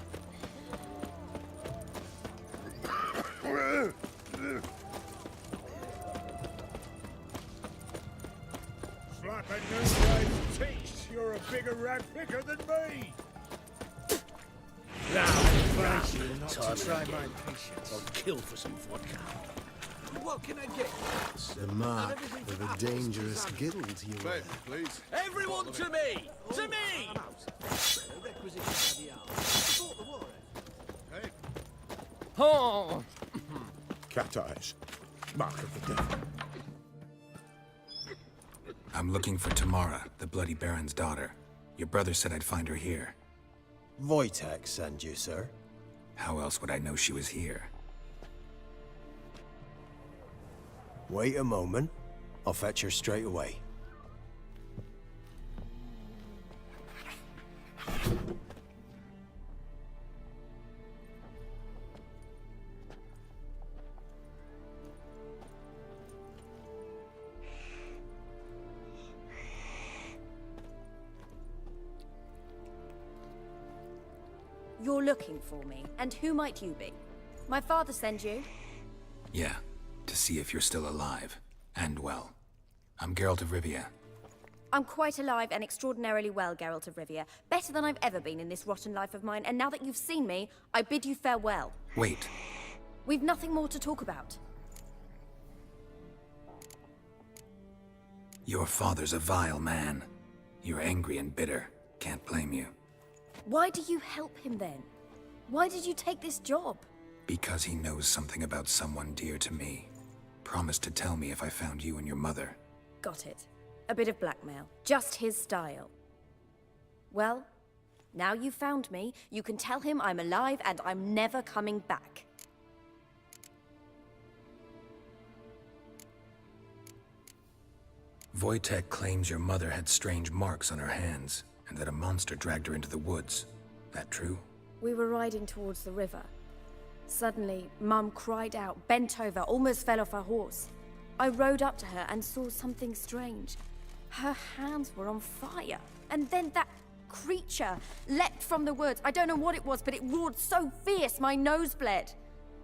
Slapping new guy's teeth. You're a bigger rat picker than me. Now, not to try my patience. I'll kill for some vodka. What can I get? The mark of a dangerous guild, you will. Please. Everyone to me! To me! Oh! Cat eyes. Mark of the devil. I'm looking for Tamara, the Bloody Baron's daughter. Your brother said I'd find her here. Wojtek sent you, sir. How else would I know she was here? Wait a moment. I'll fetch her straight away. You're looking for me, and who might you be? My father sent you? Yeah, to see if you're still alive. And well. I'm Geralt of Rivia. I'm quite alive and extraordinarily well, Geralt of Rivia. Better than I've ever been in this rotten life of mine, and now that you've seen me, I bid you farewell. Wait. We've nothing more to talk about. Your father's a vile man. You're angry and bitter. Can't blame you. Why do you help him then? Why did you take this job? Because he knows something about someone dear to me. Promised to tell me if I found you and your mother. Got it. A bit of blackmail. Just his style. Well, now you've found me, you can tell him I'm alive and I'm never coming back. Wojtek claims your mother had strange marks on her hands, and that a monster dragged her into the woods. That true? We were riding towards the river. Suddenly, Mum cried out, bent over, almost fell off her horse. I rode up to her and saw something strange. Her hands were on fire. And then that creature leapt from the woods. I don't know what it was, but it roared so fierce my nose bled.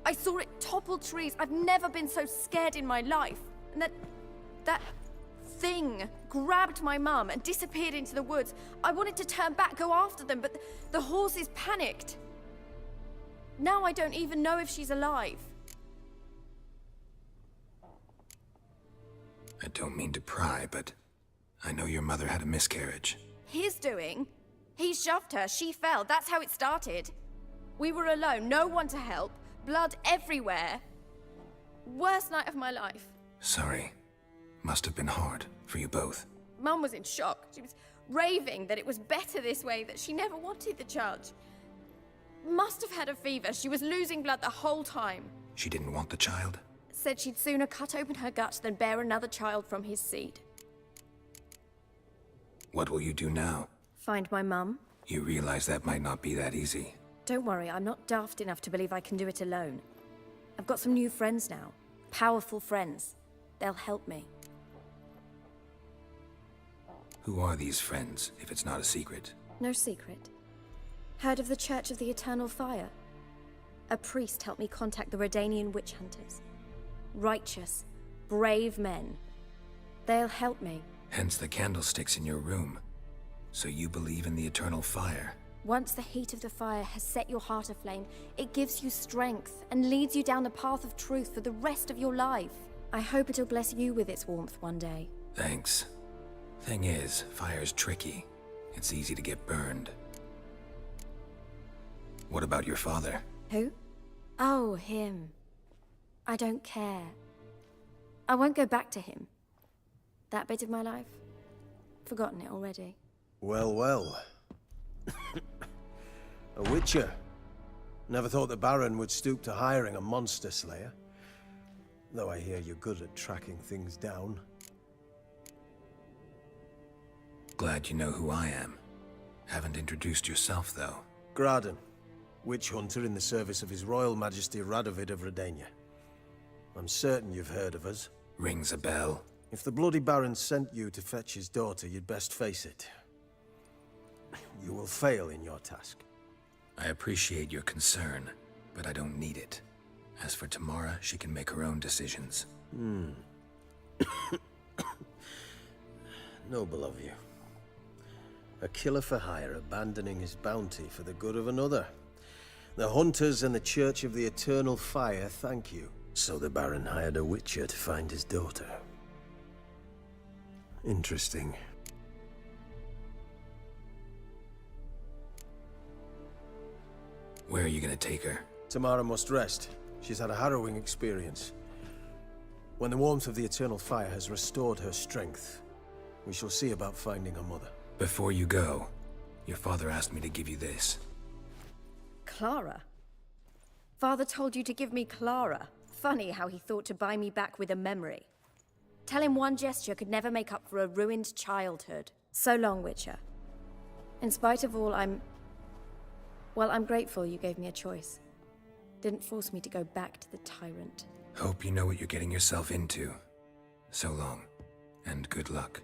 I saw it topple trees. I've never been so scared in my life. And that thing grabbed my mum and disappeared into the woods. I wanted to turn back, go after them, but the horses panicked. Now I don't even know if she's alive. I don't mean to pry, but I know your mother had a miscarriage. His doing? He shoved her, she fell, that's how it started. We were alone, no one to help, blood everywhere. Worst night of my life. Sorry. Must have been hard for you both. Mum was in shock. She was raving that it was better this way, that she never wanted the child. Must have had a fever. She was losing blood the whole time. She didn't want the child? Said she'd sooner cut open her gut than bear another child from his seed. What will you do now? Find my mum. You realize that might not be that easy. Don't worry, I'm not daft enough to believe I can do it alone. I've got some new friends now. Powerful friends. They'll help me. Who are these friends, if it's not a secret? No secret. Heard of the Church of the Eternal Fire? A priest helped me contact the Redanian witch hunters. Righteous, brave men. They'll help me. Hence the candlesticks in your room. So you believe in the eternal fire? Once the heat of the fire has set your heart aflame, it gives you strength and leads you down the path of truth for the rest of your life. I hope it'll bless you with its warmth one day. Thanks. Thing is, fire's tricky. It's easy to get burned. What about your father? Who? Oh, him. I don't care. I won't go back to him. That bit of my life? Forgotten it already. Well, well. A witcher. Never thought the Baron would stoop to hiring a monster slayer. Though I hear you're good at tracking things down. Glad you know who I am. Haven't introduced yourself, though. Graden, witch hunter in the service of His Royal Majesty Radovid of Redania. I'm certain you've heard of us. Rings a bell. If the bloody Baron sent you to fetch his daughter, you'd best face it. You will fail in your task. I appreciate your concern, but I don't need it. As for Tamara, she can make her own decisions. Noble of you. A killer for hire abandoning his bounty for the good of another. The hunters and the Church of the Eternal Fire thank you. So the Baron hired a witcher to find his daughter. Interesting. Where are you gonna take her? Tamara must rest. She's had a harrowing experience. When the warmth of the Eternal Fire has restored her strength, we shall see about finding her mother. Before you go, your father asked me to give you this. Clara? Father told you to give me Clara. Funny how he thought to buy me back with a memory. Tell him one gesture could never make up for a ruined childhood. So long, Witcher. In spite of all, I'm grateful you gave me a choice. Didn't force me to go back to the tyrant. Hope you know what you're getting yourself into. So long, and good luck.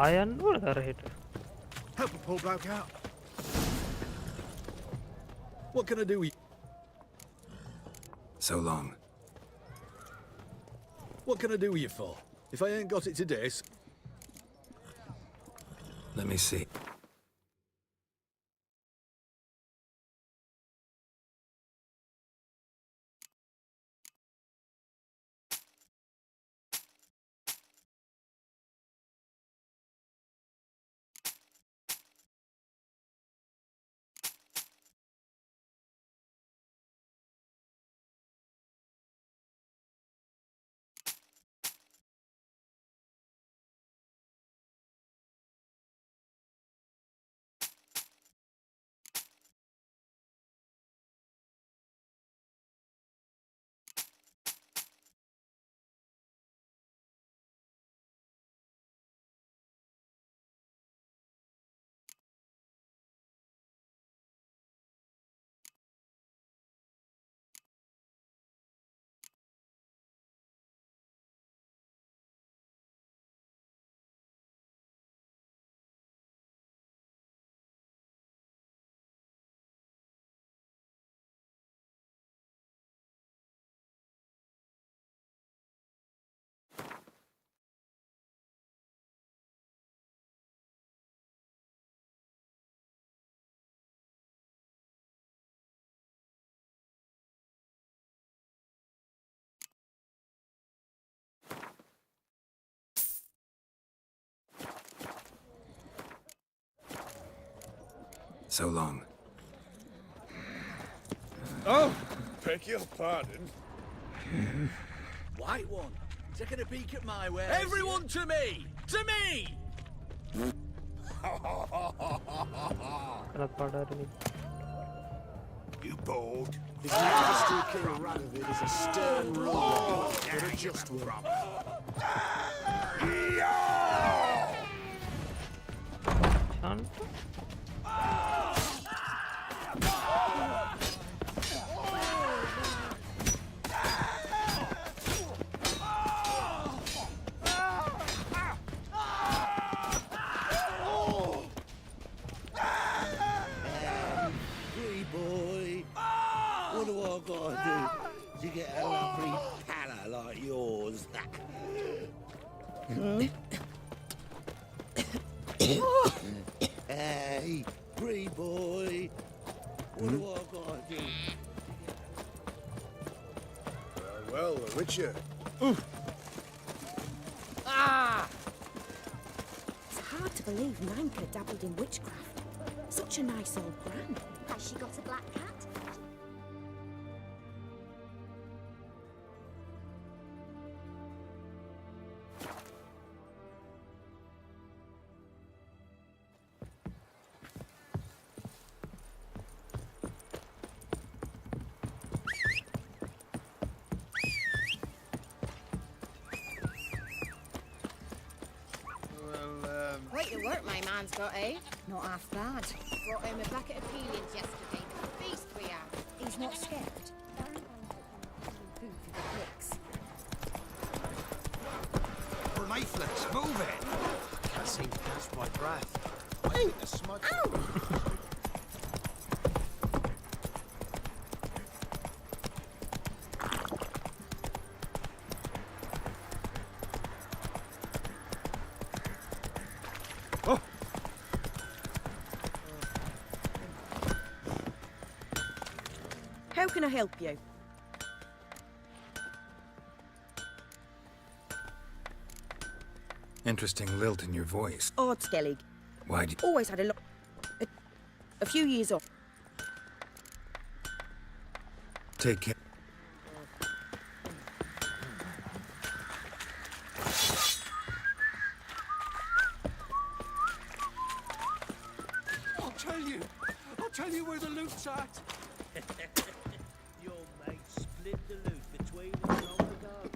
ආයන්න ඕන දරහෙට. Help a poor bloke out. What can I do? So long. What can I do with you for? If I ain't got it today, Let me see. So long. oh, beg your pardon. White one, taking a peek at my wares. Everyone to me! To me! කනත් පාඩාරනි. You bored? His Majesty King Radovid is a stern ruler, but a just one. Shantha Free boy. What do I gotta do to get a lovely pala like yours? Hey, free boy. What do I gotta do? Well, the Witcher. Ah! It's hard to believe Nanka dabbled in witchcraft. Such a nice old gran. Has she got a black cat? my man's got, eh? Not half bad. Brought home a bucket of peelings yesterday. The feast we had. He's not scared. Food for the pigs. Leaflets, move it! Can't seem to catch my breath. Wait, a smudge. Ow! How can I help you? Interesting lilt in your voice. Odd Skellig. Why'd you... Always had a lot. A few years off. Take care. I'll tell you where the loot's at. Your mate split the loot between us long ago.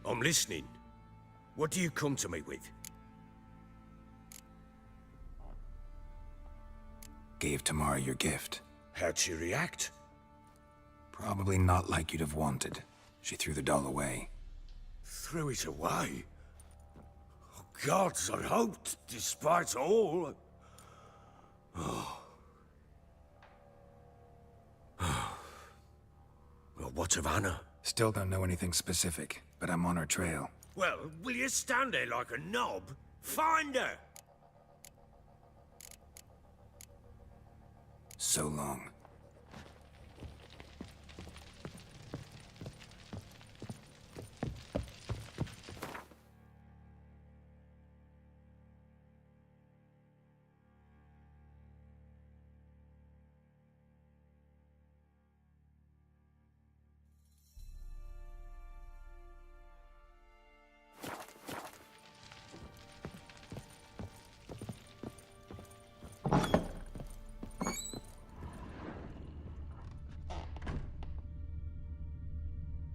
I'm listening. What do you come to me with? Gave Tamara your gift. How'd she react? Probably not like you'd have wanted. She threw the doll away. Threw it away? Oh, gods, I hoped, despite all. Oh. Well, what of Anna? Still don't know anything specific, but I'm on her trail. Well, will you stand there like a knob? Find her! So long.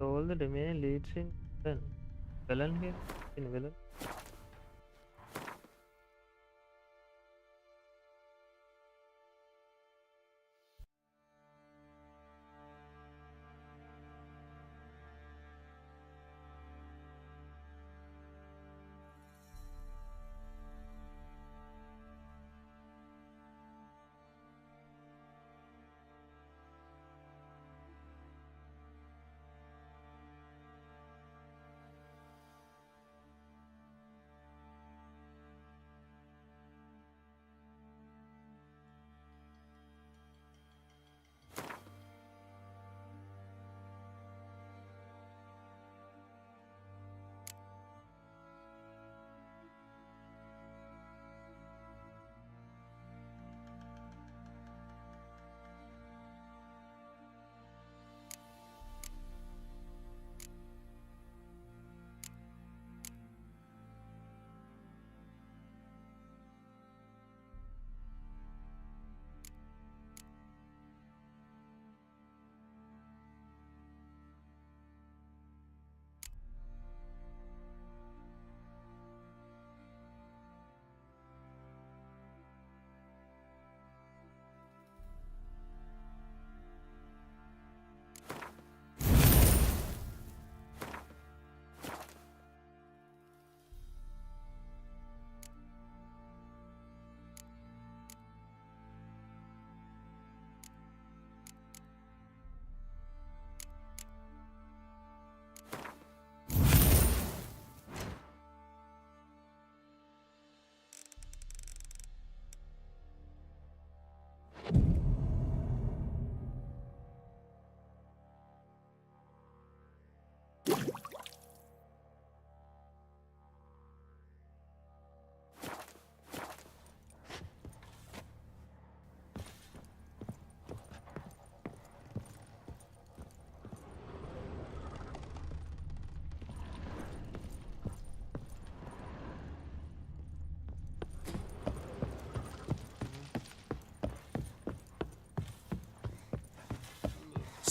All the remaining leads in villain here in villain.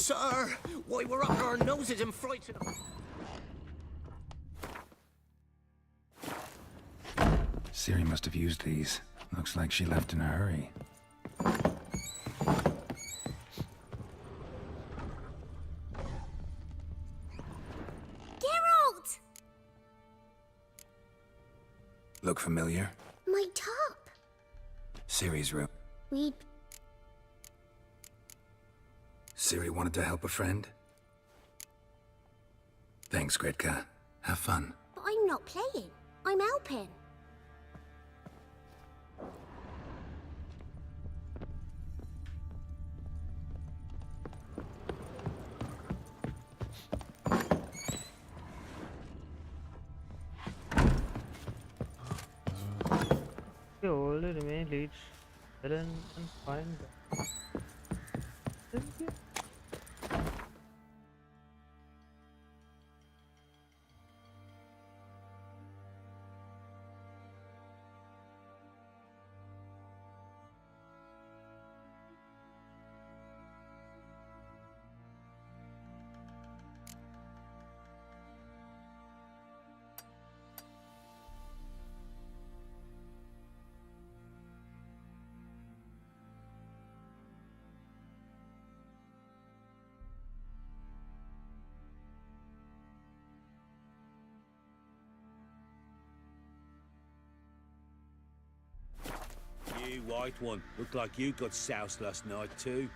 Sir, why we're up our noses and frightened. Siri must have used these. Looks like she left in a hurry. Geralt! Look familiar? My top. Siri's room. We'd... Siri wanted to help a friend? Thanks, Gretka. Have fun. But I'm not playing. I'm helping. The only remain leads Helen and find them. You white one. Looked like you got soused last night too.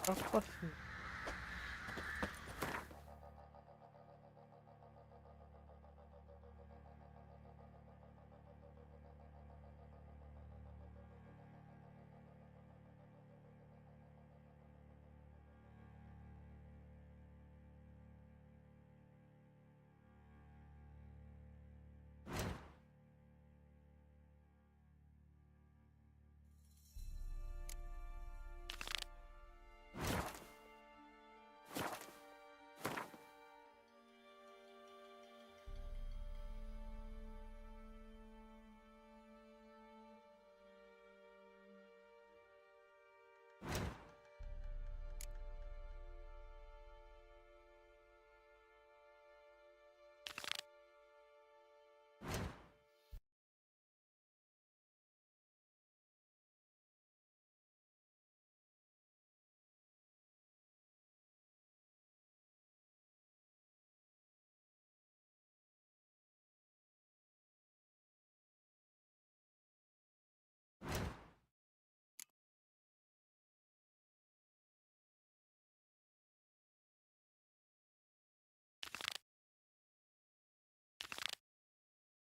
Of course.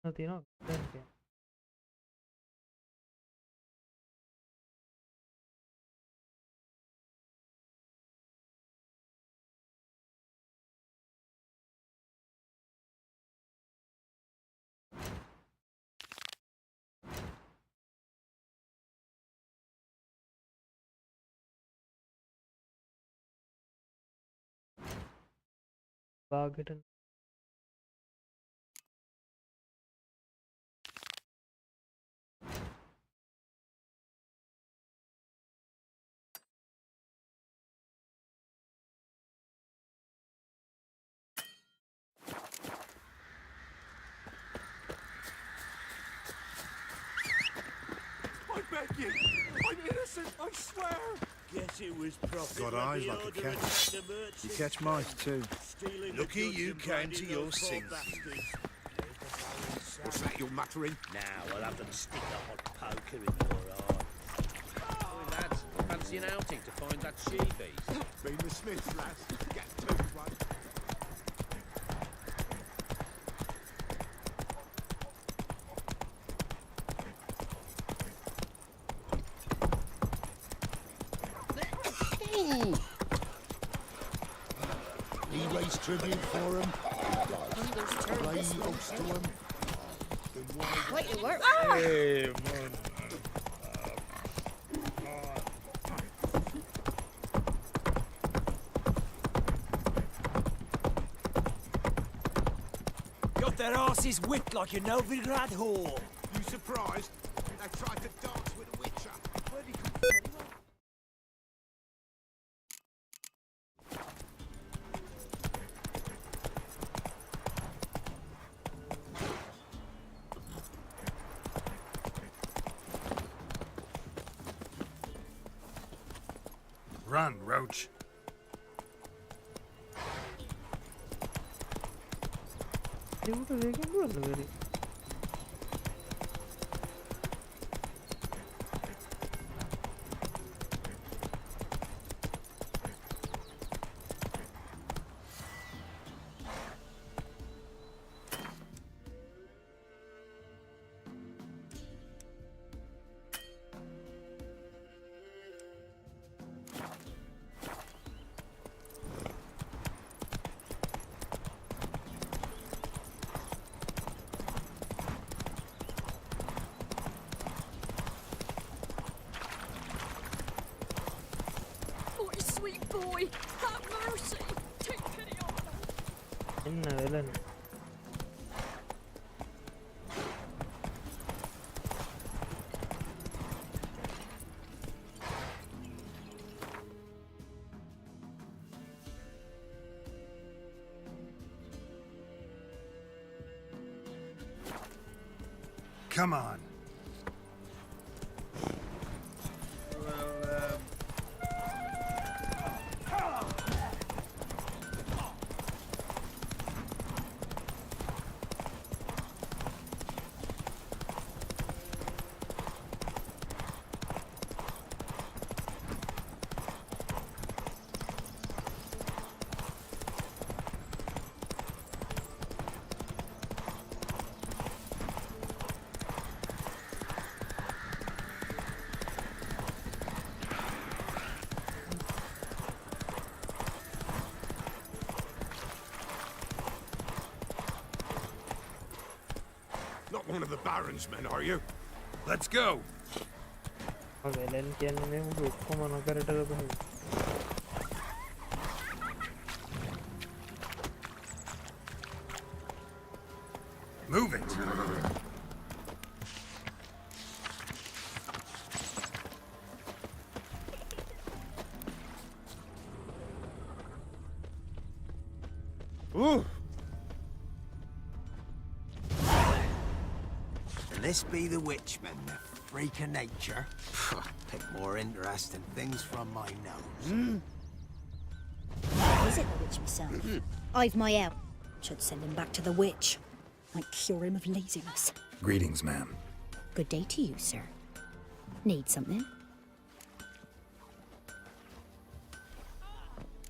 Nothing, no. Okay. Armageddon. I beg you! I'm innocent, I swear! Guess it was profit. Got eyes like a cat. You catch mice too. Lucky you came to your senses. What's that you're muttering? Now I'll have them stick a hot poker in your eye. Oh, lads, fancy fancy an outing to find that she-beast? Been the Smiths, lads. Get to one. He raised tribute for him. Play host to him. What you work? Hey, man. Got their asses whipped like a Novigrad whore. You surprised? They tried to dance with a witcher. Where'd he come from anyway? Run, Roach. ഇവിടെ വേഗം വരും. Sweet boy, have mercy. Take pity on him. என்ன வேலை? Come on. Not one of the Baron's men, are you? Let's go. වෙලෙන් කියන්නේ මේ මුළු ඔක්කොම නගරට ගහනවා. Move it. Ooh. Can this be the Witchman, the freak of nature? Pick more interesting things from my nose. Is it the witch himself? I've my out. Should send him back to the witch. Might cure him of laziness. Greetings, ma'am. Good day to you, sir. Need something?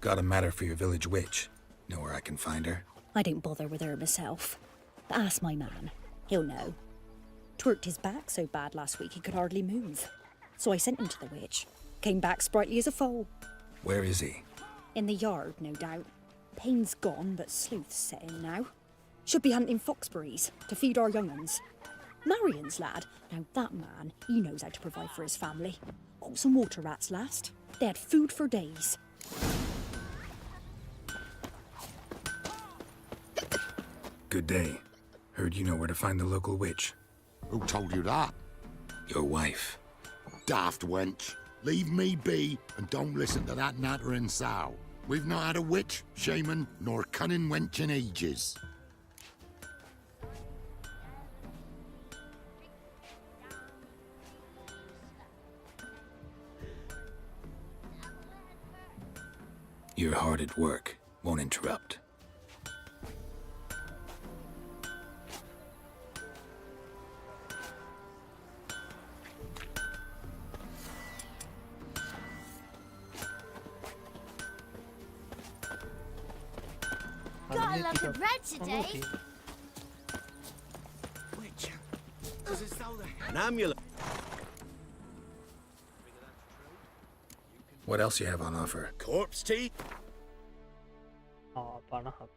Got a matter for your village witch. Know where I can find her? I don't bother with her myself. But ask my man. He'll know. Twerked his back so bad last week he could hardly move. So I sent him to the witch. Came back sprightly as a foal. Where is he? In the yard, no doubt. Pain's gone, but sleuth's set in now. Should be hunting foxberries to feed our young uns. Marion's lad. Now that man, he knows how to provide for his family. Caught some water rats last. They had food for days. Good day. Heard you know where to find the local witch. Who told you that? Your wife. Daft wench. Leave me be and don't listen to that nattering sow. We've not had a witch, shaman, nor cunning wench in ages. You're hard at work. Won't interrupt. got a loaf of bread today. Witcher. Does it sound An amulet. What else you have on offer? corpse tea? ආ 50ක්.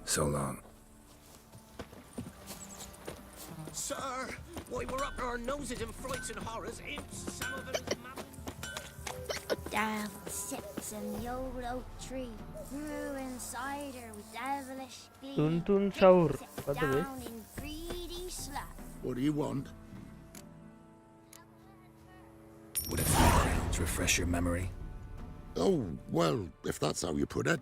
So long. Sir, why we're up to our noses in frights and horrors, imps, some of them Devil sits in the old oak tree, brewing cider with devilish glee. Tuntun Saur. Sits What the way? down in greedy slap. What do you want? Would a few crowns refresh your memory? Oh, well, if that's how you put it.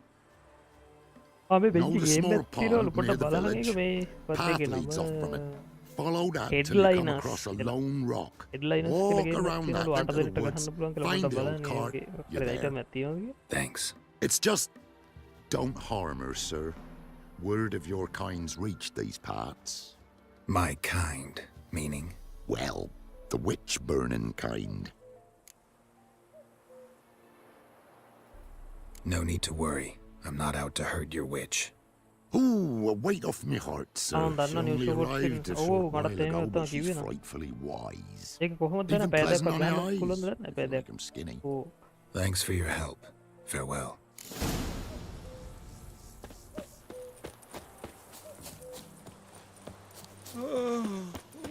ආ මේ Know වෙච්ච the game small එකක් තියෙනවලු pond near පොඩ්ඩක් the බලහන් village? එක මේ පත් Path එකේ leads off from it. නම Follow that till you come Headliners across a කියලා. lone rock. Headliners කියලා Walk ගේම් එකක් around that තියෙනවලු 8 into the දෙනෙක්ට woods. ගහන්න පුළුවන් කියලා Find පොඩ්ඩක් the old බලන්න cart. ඒකේ You're අයිටම් there. එකක් තියෙනවා. Thanks. It's just... Don't harm her, sir. Word of your kind's reached these parts. My kind, meaning? Well, the witch-burning kind. No need to worry. I'm not out to hurt your witch. Ooh, a weight off me heart, sir. ආ දන්නා She news only report arrived a ඔව් short මට while තේරෙන්නේ ago, නැත්තම් but she's කිව්වේ නා. frightfully wise. ඒක කොහොමද දැන Even පැය pleasant දෙකක් on the ගන්න eyes. පුළුවන්ද නැත්නම් පැය Make දෙකක්. 'em skinny. ඔව්. Thanks for your help. Farewell.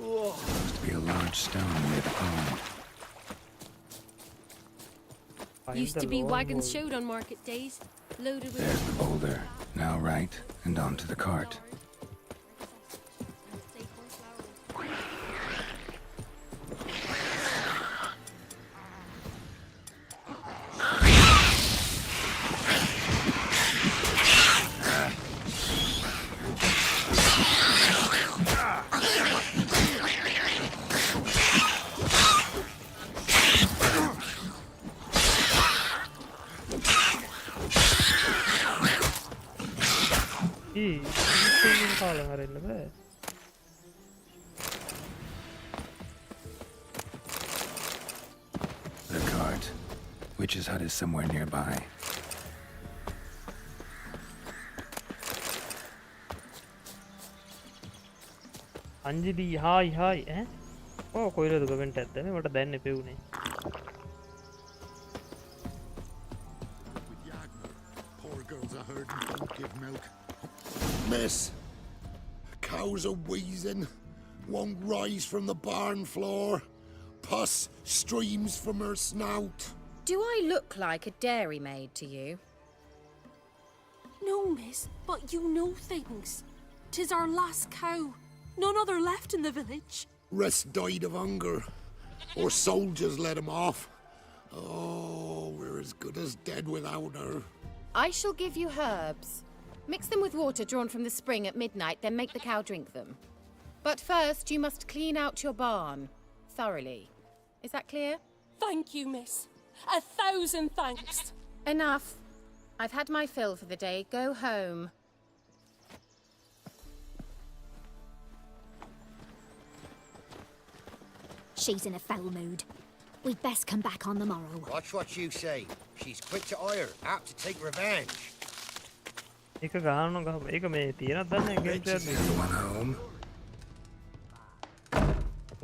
Must be a large stone near the pond. Used to be wagons showed on market days, loaded with... There's the boulder. Now right, and onto the cart. කාලෙන් හරින්න බෑ. The cart. Witch's hut is somewhere nearby. Anjali hi hi ඈ. ඔව් කොයිලද comment එකක් දැම්මේ මට දැන් එපෙවුනේ. Poor girls are herding, don't give milk. Miss, cows are wheezing, won't rise from the barn floor. Pus streams from her snout. Do I look like a dairymaid to you? No, miss, but you know things. 'Tis our last cow. None other left in the village. Rest died of hunger, or soldiers let him off. Oh, we're as good as dead without her. I shall give you herbs. Mix them with water drawn from the spring at midnight, then make the cow drink them. But first, you must clean out your barn thoroughly. Is that clear? Thank you, miss. 1,000 thanks. Enough. I've had my fill for the day. Go home. She's in a foul mood. We'd best come back on the morrow. Watch what you say. She's quick to ire, apt to take revenge. ඒක ගහන්න ගහ. ඒක මේ තියෙනවද දන්නේ game එකක් නේ. Anyone home?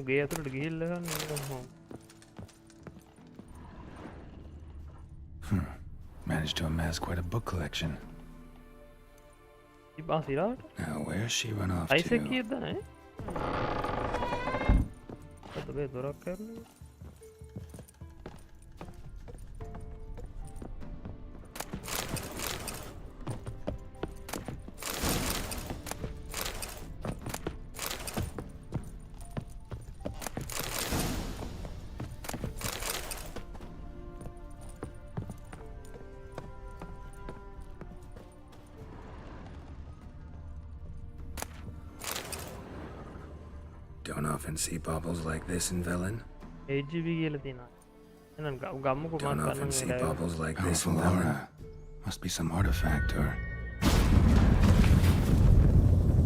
ගේ ඇතුළට ගිහිල්ලා ගන්න. Managed to amass quite a book collection. ඉබා සිරාට. Now where's she run off Isaac to? කීයද නේ? අතේ දොරක් කරන්නේ. Don't often see baubles like this in Velen. 8GB කියලා තියෙනවා. එහෙනම් ගම්මුකෝ Don't මාත් often see ගන්න baubles like this in Powerful Velen. aura. Must be some artifact or...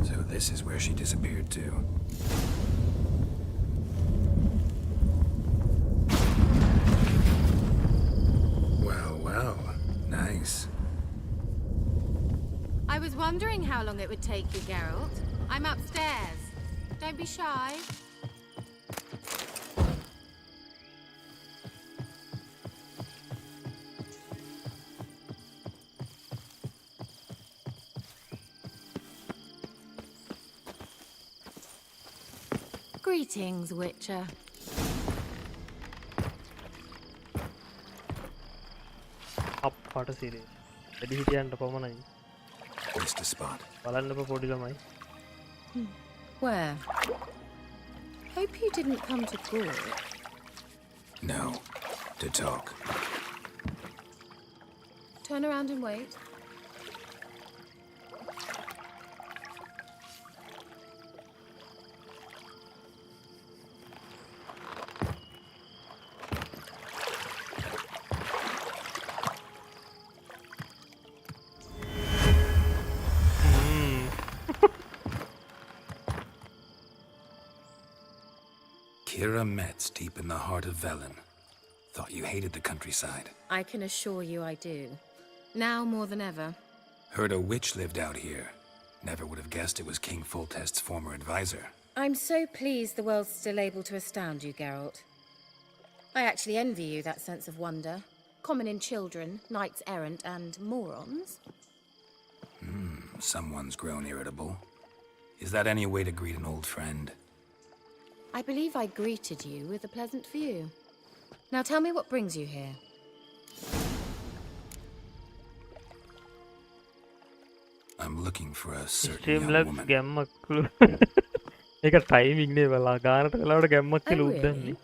So this is where she disappeared to. Well, nice. I was wondering how long it would take you, Geralt. I'm upstairs. Don't be shy. Greetings, Witcher. අප්පට සිරේ. වැඩි හිටියන්ට පමණයි. Missed a spot. බලන්නකො පොඩි ළමයි. Where? Hope you didn't come to court. No, to talk. Turn around and wait. Kira Metz, deep in the heart of Velen. Thought you hated the countryside. I can assure you I do. Now more than ever. Heard a witch lived out here. Never would have guessed it was King Foltest's former advisor. I'm so pleased the world's still able to astound you, Geralt. I actually envy you that sense of wonder. Common in children, knights errant, and morons. Someone's grown irritable. Is that any way to greet an old friend? I believe I greeted you with a pleasant view. Now tell me what brings you here. I'm looking for a certain stream young labs woman. ගැම්මක්ලු. ඒක timing නේ බලා ගානට කලාවට ගැම්මක් කියලා Oh, උද්දන්නේ. really?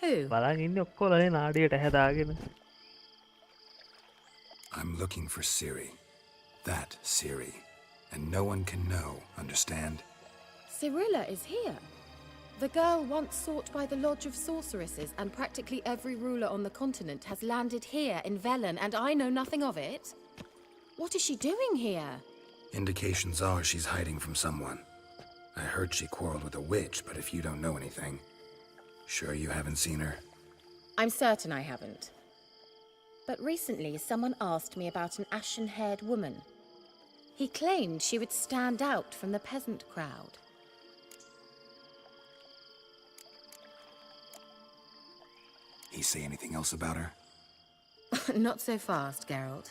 Who? බලන් ඉන්නේ ඔක්කොලා ඒ නාඩියට හැදාගෙන. I'm looking for Ciri. That Ciri. And no one can know, understand? Cirilla is here. The girl once sought by the Lodge of Sorceresses, and practically every ruler on the continent has landed here in Velen, and I know nothing of it. What is she doing here? Indications are she's hiding from someone. I heard she quarreled with a witch, but if you don't know anything, sure you haven't seen her? I'm certain I haven't. But recently, someone asked me about an ashen-haired woman. He claimed she would stand out from the peasant crowd. He say anything else about her? Not so fast, Geralt.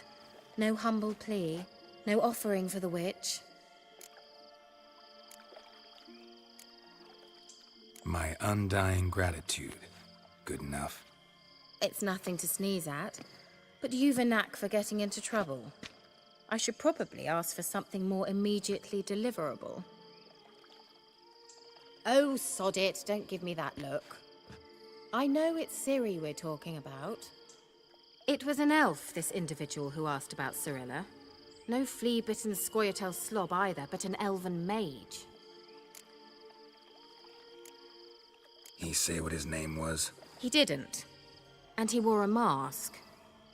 No humble plea, no offering for the witch. My undying gratitude. Good enough. It's nothing to sneeze at, but you've a knack for getting into trouble. I should probably ask for something more immediately deliverable. Oh, sod it, don't give me that look. I know it's Ciri we're talking about. It was an elf, this individual who asked about Cirilla. No flea-bitten Scoia'tael slob either, but an elven mage. He say what his name was? He didn't. And he wore a mask.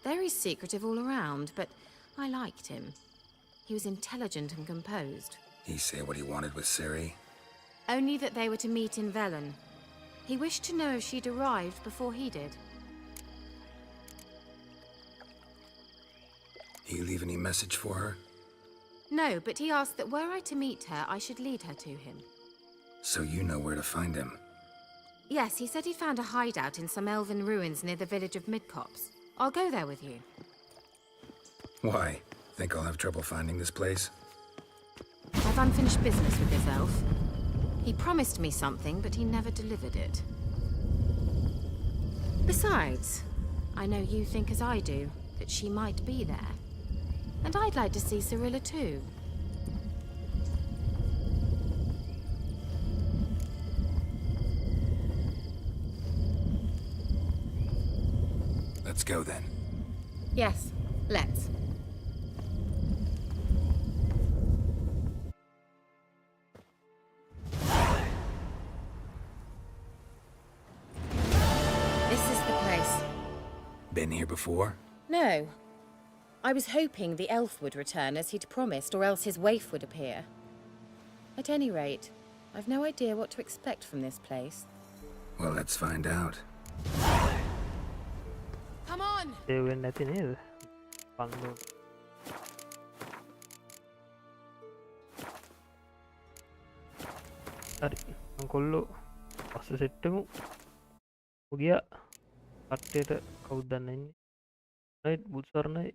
Very secretive all around, but I liked him. He was intelligent and composed. He say what he wanted with Ciri? Only that they were to meet in Velen. He wished to know if she'd arrived before he did. He leave any message for her? No, but he asked that were I to meet her, I should lead her to him. So you know where to find him? Yes, he said he found a hideout in some elven ruins near the village of Midcopse. I'll go there with you. Why? Think I'll have trouble finding this place? I've unfinished business with this elf. He promised me something, but he never delivered it. Besides, I know you think as I do, that she might be there. And I'd like to see Cirilla too. Let's go then. Yes, let's. Been here before? No. I was hoping the elf would return as he'd promised, or else his waif would appear. At any rate, I've no idea what to expect from this place. Well, let's find out. Come on! ඒ වෙන්නේ නැති නේද? පන්දු. හරි. මං කොල්ලෝ පස්සේ set එකමු. ඔගියා කට්ටියට කවුද දන්නේ ඉන්නේ? රයිට් බුත්සරණයි